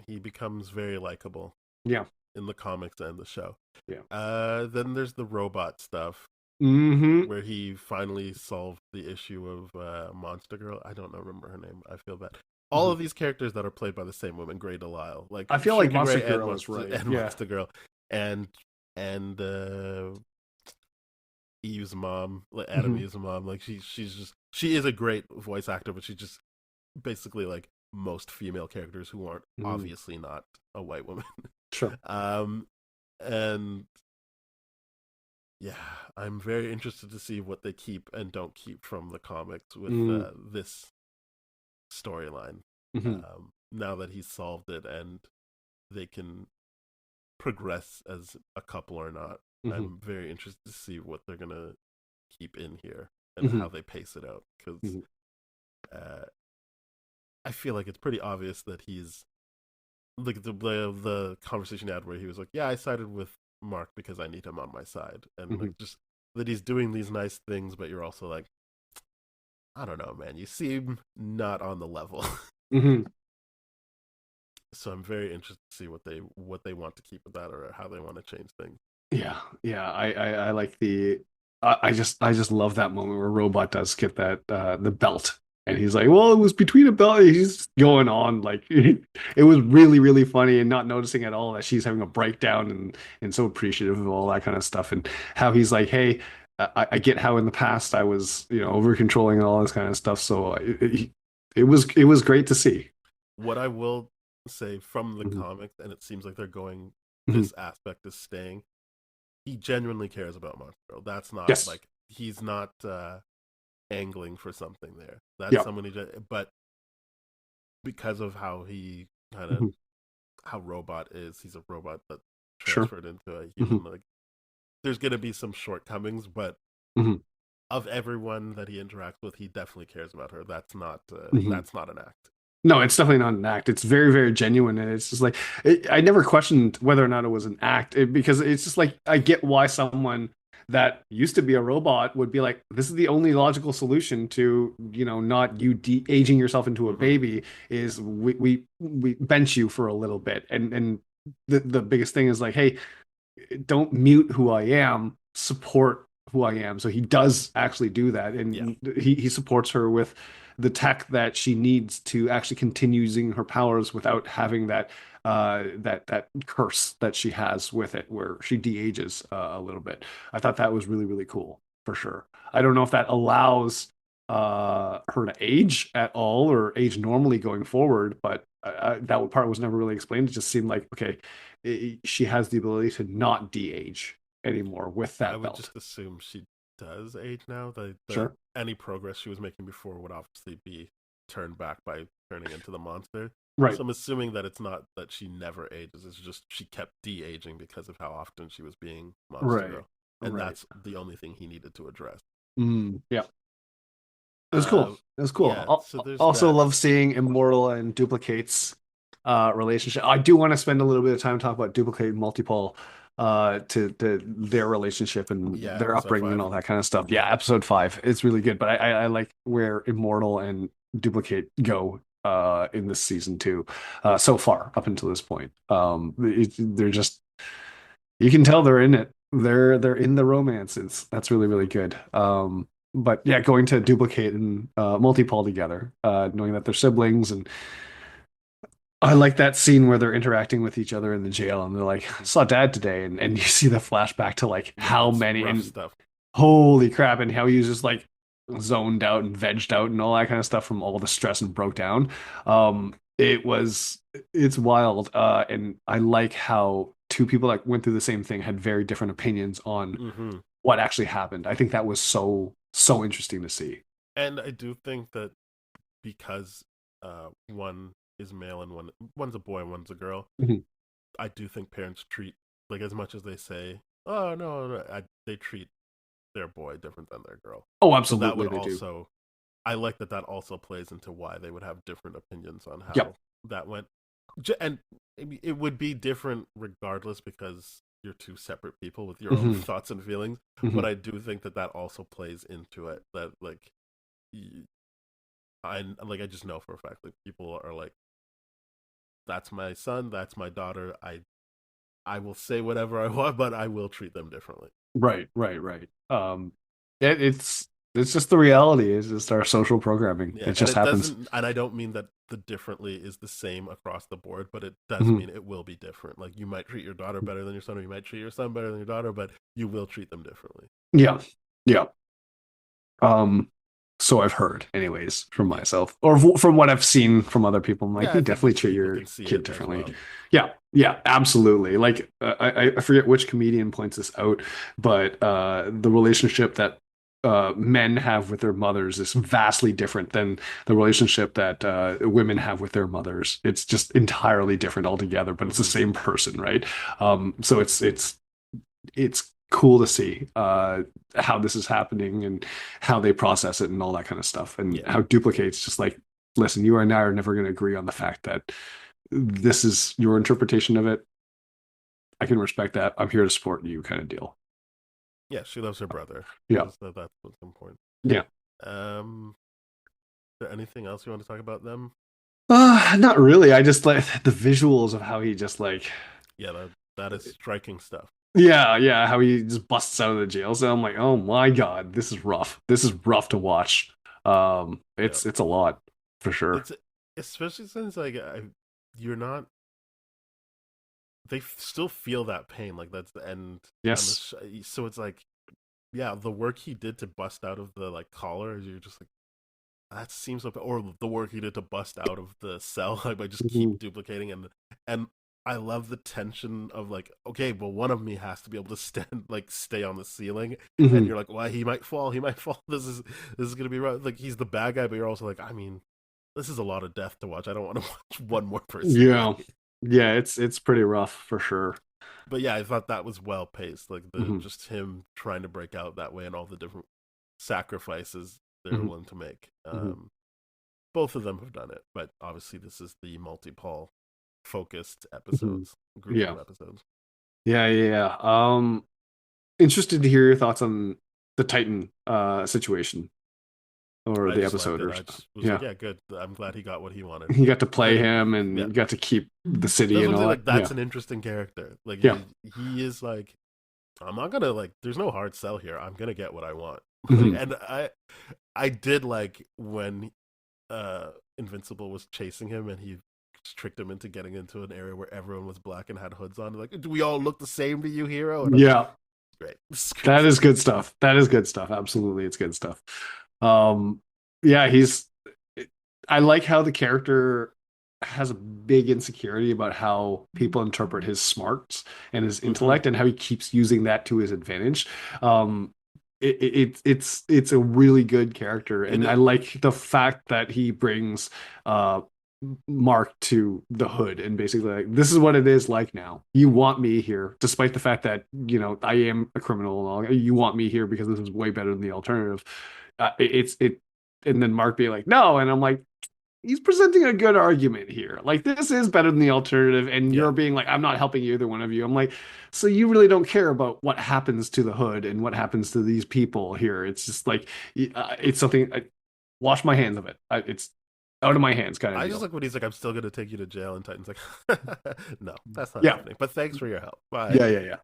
Speaker 3: He becomes very likable.
Speaker 4: Yeah.
Speaker 3: In the comics and the show.
Speaker 4: Yeah.
Speaker 3: Then there's the robot stuff. Where he finally solved the issue of Monster Girl. I don't remember her name. I feel bad. All of these characters that are played by the same woman, Grey Delisle. Like,
Speaker 4: I feel like Monster Girl is right.
Speaker 3: And Monster Girl. And Eve's mom, like Adam Eve's mom. Like she is a great voice actor, but she's just basically like most female characters who aren't obviously not a white woman.
Speaker 4: Sure.
Speaker 3: And yeah, I'm very interested to see what they keep and don't keep from the comics with this storyline. Now that he's solved it and they can progress as a couple or not.
Speaker 4: Hmm.
Speaker 3: I'm very interested to see what they're gonna keep in here and
Speaker 4: Hmm.
Speaker 3: how they pace it out because
Speaker 4: Hmm.
Speaker 3: uh, I feel like it's pretty obvious that he's like the conversation he had where he was like, "Yeah, I sided with Mark because I need him on my side," and
Speaker 4: Hmm.
Speaker 3: like just that he's doing these nice things, but you're also like, I don't know, man. You seem not on the level.
Speaker 4: Hmm.
Speaker 3: So I'm very interested to see what they want to keep with that or how they want to change things.
Speaker 4: Yeah, yeah. I like the. I just love that moment where Robot does get that the belt, and he's like, "Well, it was between a belt." He's going on like it was really funny, and not noticing at all that she's having a breakdown and so appreciative of all that kind of stuff, and how he's like, "Hey, I get how in the past I was over controlling and all this kind of stuff." So it was great to see.
Speaker 3: What I will say from the
Speaker 4: Hmm.
Speaker 3: comics, and it seems like they're going,
Speaker 4: Hmm.
Speaker 3: this aspect is staying. He genuinely cares about Monster Girl. That's not
Speaker 4: Yes.
Speaker 3: like he's not angling for something there. That's
Speaker 4: Yeah.
Speaker 3: someone but because of how he kind of
Speaker 4: Hmm.
Speaker 3: how Robot is, he's a robot that
Speaker 4: Sure.
Speaker 3: transferred into a
Speaker 4: Hmm.
Speaker 3: human. Like, there's gonna be some shortcomings, but
Speaker 4: Hmm.
Speaker 3: of everyone that he interacts with, he definitely cares about her.
Speaker 4: Hmm.
Speaker 3: That's not an act.
Speaker 4: No, it's definitely not an act. It's very genuine, and it's just like I never questioned whether or not it was an act because it's just like I get why someone that used to be a robot would be like, this is the only logical solution to not you de-aging yourself into a
Speaker 3: Mm-hmm.
Speaker 4: baby is we bench you for a little bit, and the biggest thing is like, hey, don't mute who I am, support who I am. So he does actually do that,
Speaker 3: Yeah,
Speaker 4: and he supports her with the tech that she needs to actually continue using her powers without having that curse that she has with it, where she de-ages a little bit. I thought that was really cool for sure. I don't know if that allows her to age at all or age normally going forward, but that part was never really explained. It just seemed like okay, she has the ability to not de-age anymore with
Speaker 3: I
Speaker 4: that
Speaker 3: would
Speaker 4: belt.
Speaker 3: just assume she does age now. The
Speaker 4: Sure.
Speaker 3: any progress she was making before would obviously be turned back by turning into the monster.
Speaker 4: Right.
Speaker 3: So I'm assuming that it's not that she never ages. It's just she kept de-aging because of how often she was being Monster
Speaker 4: Right.
Speaker 3: Girl, and
Speaker 4: Right.
Speaker 3: that's the only thing he needed to address.
Speaker 4: Yeah. It was cool.
Speaker 3: Uh,
Speaker 4: It was cool.
Speaker 3: yeah. So there's
Speaker 4: Also
Speaker 3: that.
Speaker 4: love seeing Immortal and Duplicate's relationship. I do want to spend a little bit of time talking about Duplicate and Multipole to their relationship and
Speaker 3: Yeah,
Speaker 4: their
Speaker 3: episode
Speaker 4: upbringing and
Speaker 3: five.
Speaker 4: all that kind of stuff. Yeah, episode 5. It's really good, but I like where Immortal and Duplicate go in this season too. So far up until this point. They're just you can tell they're in it. They're in the romance. That's really
Speaker 3: Mm-hmm.
Speaker 4: good. But yeah, going to Duplicate and Multipole together, knowing that they're siblings, and I like that scene where they're interacting with each other in the jail, and they're like,
Speaker 3: Mm-hmm.
Speaker 4: "Saw Dad today," and you see the flashback to like
Speaker 3: Yeah,
Speaker 4: how
Speaker 3: it's
Speaker 4: many
Speaker 3: rough
Speaker 4: and
Speaker 3: stuff.
Speaker 4: holy crap, and how he was just like zoned out and vegged out and all that kind of stuff from all the stress and broke down. It's wild, and I like how two people that went through the same thing had very different opinions on
Speaker 3: Mm-hmm.
Speaker 4: what actually happened. I think that was so interesting to see.
Speaker 3: And I do think that because one is male and one's a boy and one's a girl,
Speaker 4: Mhm.
Speaker 3: I do think parents treat like as much as they say, "Oh no," they treat their boy different than their girl.
Speaker 4: Oh,
Speaker 3: So that would
Speaker 4: absolutely, they do.
Speaker 3: also, I like that that also plays into why they would have different opinions on
Speaker 4: Yep.
Speaker 3: how that went, and it would be different regardless because you're two separate people with your own
Speaker 4: Hmm.
Speaker 3: thoughts and feelings.
Speaker 4: Hmm.
Speaker 3: But I do think that that also plays into it. That like, I just know for a fact that people are like, "That's my son, that's my daughter. I will say whatever I want, but I will treat them differently."
Speaker 4: Right. It's just the reality. It's just our social programming.
Speaker 3: Yeah,
Speaker 4: It
Speaker 3: and
Speaker 4: just
Speaker 3: it
Speaker 4: happens.
Speaker 3: doesn't, and I don't mean that the differently is the same across the board, but it does
Speaker 4: Hmm.
Speaker 3: mean it will be different. Like you might treat your daughter better than your son, or you might treat your son better than your daughter, but you will treat them differently.
Speaker 4: Yeah. Yeah. Um, so I've heard, anyways, from
Speaker 3: Yeah,
Speaker 4: myself or from what I've seen from other people. I'm like,
Speaker 3: yeah,
Speaker 4: you
Speaker 3: I think
Speaker 4: definitely treat
Speaker 3: people
Speaker 4: your
Speaker 3: can see
Speaker 4: kid
Speaker 3: it as
Speaker 4: differently.
Speaker 3: well.
Speaker 4: Yeah, absolutely. Like I forget which comedian points this out, but the relationship that men have with their mothers is vastly different than the relationship that women have with their mothers. It's just entirely different altogether, but it's the
Speaker 3: Hmm.
Speaker 4: same person, right? So it's cool to see how this is happening and how they process it and all that kind of stuff, and
Speaker 3: Yeah.
Speaker 4: how duplicates just like, listen, you and I are never going to agree on the fact that this is your interpretation of it. I can respect that. I'm here to support you, kind of deal.
Speaker 3: Yeah, she loves her brother.
Speaker 4: Yeah.
Speaker 3: That's what's important.
Speaker 4: Yeah.
Speaker 3: Is there anything else you want to talk about them?
Speaker 4: Not really. I just like the visuals of how he just like,
Speaker 3: Yeah, that is striking stuff.
Speaker 4: yeah, how he just busts out of the jail cell. I'm like, oh my God, this is rough. This is rough to watch.
Speaker 3: Yeah.
Speaker 4: It's a lot for sure.
Speaker 3: It's especially since like you're not. They still feel that pain, like that's the end.
Speaker 4: Yes.
Speaker 3: So it's like, yeah, the work he did to bust out of the like collar, you're just like, that seems so. Or the work he did to bust out of the cell, like by just
Speaker 4: Mhm.
Speaker 3: keep duplicating, and I love the tension of like, okay, well, one of me has to be able to stand, like, stay on the ceiling, and
Speaker 4: Mhm.
Speaker 3: you're like, well, he might fall, he might fall. This is gonna be rough. Like, he's the bad guy, but you're also like, I mean, this is a lot of death to watch. I don't want to watch one more person
Speaker 4: Yeah.
Speaker 3: die.
Speaker 4: Yeah, it's pretty rough for sure.
Speaker 3: But yeah, I thought that was well paced. Like the
Speaker 4: Mhm.
Speaker 3: just him trying to break out that way and all the different sacrifices they're
Speaker 4: Mhm.
Speaker 3: willing to make.
Speaker 4: Mhm.
Speaker 3: Both of them have done it, but obviously this is the multi-Paul focused
Speaker 4: Mhm.
Speaker 3: episodes, group
Speaker 4: Yeah.
Speaker 3: of episodes.
Speaker 4: Yeah. Interested to hear your thoughts on the Titan situation or
Speaker 3: I
Speaker 4: the
Speaker 3: just liked
Speaker 4: episode
Speaker 3: it.
Speaker 4: or
Speaker 3: I
Speaker 4: stuff.
Speaker 3: just was like,
Speaker 4: Yeah.
Speaker 3: yeah, good. I'm glad he got what he wanted.
Speaker 4: You got to play
Speaker 3: Like,
Speaker 4: him
Speaker 3: yeah,
Speaker 4: and got to keep the city
Speaker 3: that's
Speaker 4: and
Speaker 3: what I'm
Speaker 4: all
Speaker 3: saying.
Speaker 4: that.
Speaker 3: Like,
Speaker 4: Yeah.
Speaker 3: that's an interesting character. Like,
Speaker 4: Yeah.
Speaker 3: he is like, I'm not gonna like. There's no hard sell here. I'm gonna get what I want.
Speaker 4: Mhm.
Speaker 3: And I did like when Invincible was chasing him and he tricked him into getting into an area where everyone was black and had hoods on. Like, do we all look the same to you, hero? And I'm like,
Speaker 4: Yeah.
Speaker 3: great. This is great
Speaker 4: That is
Speaker 3: stuff.
Speaker 4: good stuff. That is good stuff. Absolutely, it's good stuff. Um, yeah, he's. I like how the character has a big insecurity about how people interpret his smarts and his
Speaker 3: Mm-hmm.
Speaker 4: intellect, and how he keeps using that to his advantage. Um, it's a really good character,
Speaker 3: It
Speaker 4: and I
Speaker 3: is.
Speaker 4: like the fact that he brings uh Mark to the hood and basically like, this is what it is like now. You want me here, despite the fact that, I am a criminal and all. You want me here because this is way better than the alternative. And then Mark being like, no, and I'm like, he's presenting a good argument here. Like, this is better than the alternative, and
Speaker 3: Yeah.
Speaker 4: you're being like, I'm not helping either one of you. I'm like, so you really don't care about what happens to the hood and what happens to these people here. It's just like, it's something. Wash my hands of it. It's out of my hands, kind of
Speaker 3: I just
Speaker 4: deal.
Speaker 3: like when he's like, I'm still gonna take you to jail, and Titan's like, no, that's not
Speaker 4: Yeah,
Speaker 3: happening. But thanks for your help. Bye.
Speaker 4: yeah.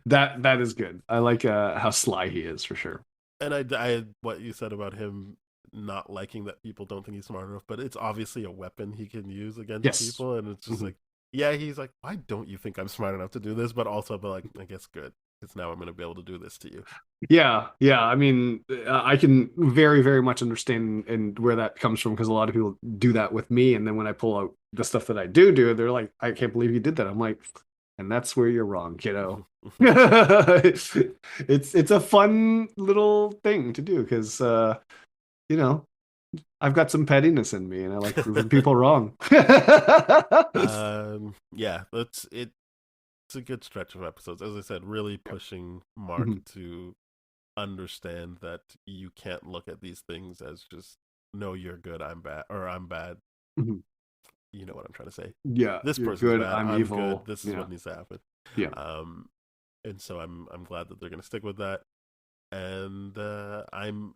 Speaker 4: That is good. I like how sly he is for sure.
Speaker 3: And I what you said about him not liking that people don't think he's smart enough, but it's obviously a weapon he can use against
Speaker 4: Yes.
Speaker 3: people, and it's just
Speaker 4: Mhm.
Speaker 3: like, yeah, he's like, why don't you think I'm smart enough to do this? But also, but like, I guess good, because now I'm gonna be able to do this to you.
Speaker 4: Yeah. I mean, I can very, very much understand and where that comes from, because a lot of people do that with me, and then when I pull out the stuff that I do, they're like, "I can't believe you did that." I'm like, and that's where you're wrong, kiddo. It's a fun little thing to do because you know I've got some pettiness in me, and I like proving people wrong.
Speaker 3: Yeah, that's it. It's a good stretch of episodes. As I said, really pushing Mark
Speaker 4: Mhm.
Speaker 3: to understand that you can't look at these things as just, no, you're good, I'm bad, or I'm bad.
Speaker 4: Mhm.
Speaker 3: You know what I'm trying to say.
Speaker 4: Yeah,
Speaker 3: This
Speaker 4: you're
Speaker 3: person's
Speaker 4: good.
Speaker 3: bad,
Speaker 4: I'm
Speaker 3: I'm good,
Speaker 4: evil.
Speaker 3: this is
Speaker 4: Yeah,
Speaker 3: what needs to happen.
Speaker 4: yeah.
Speaker 3: Um, and so I'm glad that they're gonna stick with that. And I'm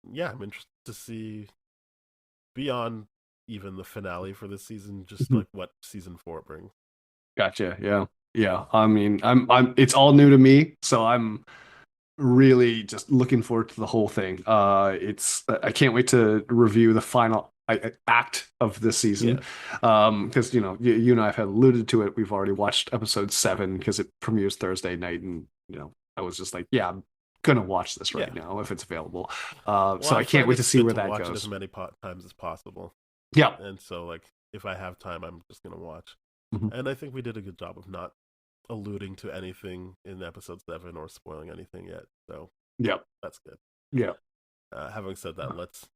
Speaker 3: interested to see beyond even the finale for this season, just
Speaker 4: Mhm.
Speaker 3: like what season 4 brings.
Speaker 4: Gotcha. Yeah. I mean, It's all new to me, so I'm really just looking forward to the whole thing. I can't wait to review the final act of this season.
Speaker 3: Yeah.
Speaker 4: Because you and I have had alluded to it. We've already watched episode 7 because it premieres Thursday night, and I was just like, yeah, I'm gonna watch this right
Speaker 3: Yeah.
Speaker 4: now if it's available.
Speaker 3: Well,
Speaker 4: So
Speaker 3: I
Speaker 4: I can't
Speaker 3: find
Speaker 4: wait to
Speaker 3: it's
Speaker 4: see
Speaker 3: good
Speaker 4: where
Speaker 3: to
Speaker 4: that
Speaker 3: watch it as
Speaker 4: goes.
Speaker 3: many times as possible.
Speaker 4: Yeah.
Speaker 3: And so, like, if I have time, I'm just gonna watch.
Speaker 4: Mhm.
Speaker 3: And I think we did a good job of not alluding to anything in episode 7 or spoiling anything yet. So
Speaker 4: Yeah.
Speaker 3: that's good.
Speaker 4: Yeah.
Speaker 3: Having said that, let's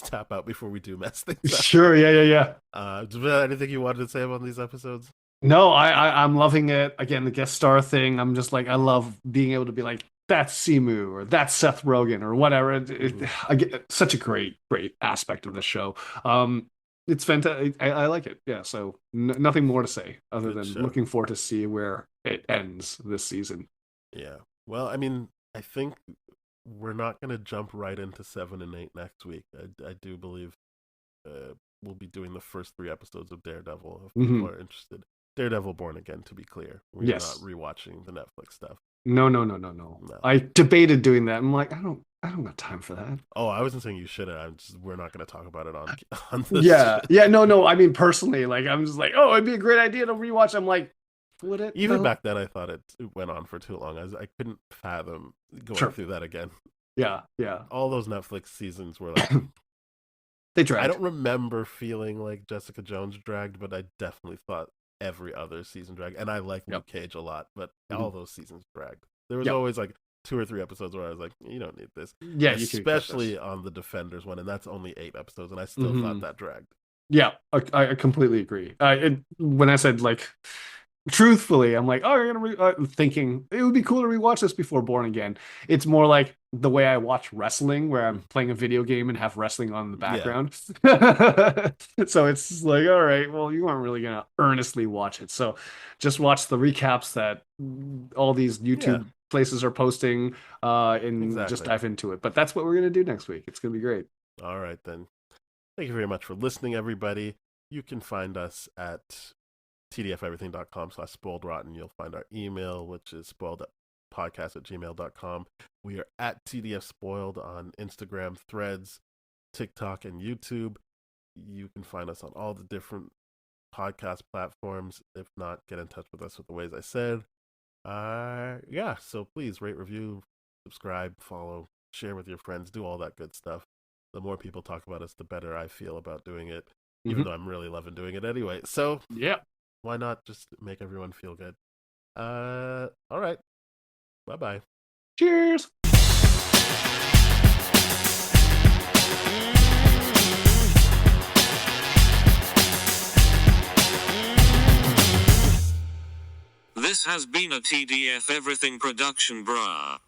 Speaker 3: tap out before we do mess things up.
Speaker 4: Sure. Yeah.
Speaker 3: Is there anything you wanted to say about these episodes?
Speaker 4: No, I'm loving it. Again, the guest star thing. I'm just like I love being able to be like that's Simu or that's Seth Rogen or whatever.
Speaker 3: Mhm.
Speaker 4: I get such a great aspect of the show. It's fantastic. I like it. Yeah. So n nothing more to say other
Speaker 3: Good
Speaker 4: than
Speaker 3: show.
Speaker 4: looking forward to see where it ends this season.
Speaker 3: Yeah. Well, I mean, I think we're not going to jump right into 7 and 8 next week. I do believe we'll be doing the first 3 episodes of Daredevil if people
Speaker 4: Hmm.
Speaker 3: are interested. Daredevil Born Again, to be clear. We are not
Speaker 4: Yes.
Speaker 3: rewatching the Netflix stuff.
Speaker 4: No.
Speaker 3: No.
Speaker 4: I debated doing that. I'm like, I don't got time for that.
Speaker 3: Oh, I wasn't saying you shouldn't. We're not going to talk about it on on this.
Speaker 4: Yeah. No. I mean, personally, like, I'm just like, oh, it'd be a great idea to rewatch. I'm like, would it
Speaker 3: Even
Speaker 4: though?
Speaker 3: back then, I thought it went on for too long. I couldn't fathom going
Speaker 4: Sure.
Speaker 3: through that again.
Speaker 4: Yeah.
Speaker 3: All those Netflix seasons were like,
Speaker 4: They
Speaker 3: I
Speaker 4: dragged.
Speaker 3: don't remember feeling like Jessica Jones dragged, but I definitely thought every other season dragged. And I like
Speaker 4: Yep.
Speaker 3: Luke Cage a lot, but
Speaker 4: Mhm.
Speaker 3: all those seasons dragged. There was
Speaker 4: Yep.
Speaker 3: always like 2 or 3 episodes where I was like, you don't need this.
Speaker 4: Yeah, you can cut this.
Speaker 3: Especially on the Defenders one, and that's only 8 episodes, and I still thought
Speaker 4: Mhm.
Speaker 3: that dragged.
Speaker 4: Yeah, I completely agree. When I said like, truthfully, I'm like, oh, you're gonna thinking it would be cool to rewatch this before Born Again. It's more like the way I watch wrestling, where I'm
Speaker 3: Mm.
Speaker 4: playing a video game and have wrestling on in the
Speaker 3: Yeah,
Speaker 4: background. So it's just like, all right, well, you aren't really gonna earnestly watch it. So just watch the recaps that all these
Speaker 3: yeah,
Speaker 4: YouTube places are posting, and just
Speaker 3: exactly.
Speaker 4: dive into it. But that's what we're gonna do next week. It's gonna be great.
Speaker 3: All right, then. Thank you very much for listening, everybody. You can find us at tdfeverything.com/spoiledrotten. You'll find our email, which is spoiledpodcast@gmail.com. We are at TDF Spoiled on Instagram, Threads, TikTok, and YouTube. You can find us on all the different podcast platforms. If not, get in touch with us with the ways I said. Yeah, so please rate, review, subscribe, follow, share with your friends, do all that good stuff. The more people talk about us, the better I feel about doing it, even
Speaker 4: Mhm.
Speaker 3: though I'm really loving doing it anyway. So
Speaker 4: Yeah.
Speaker 3: why not just make everyone feel good? All right. Bye bye.
Speaker 4: Cheers.
Speaker 1: This has been a TDF Everything production, brah.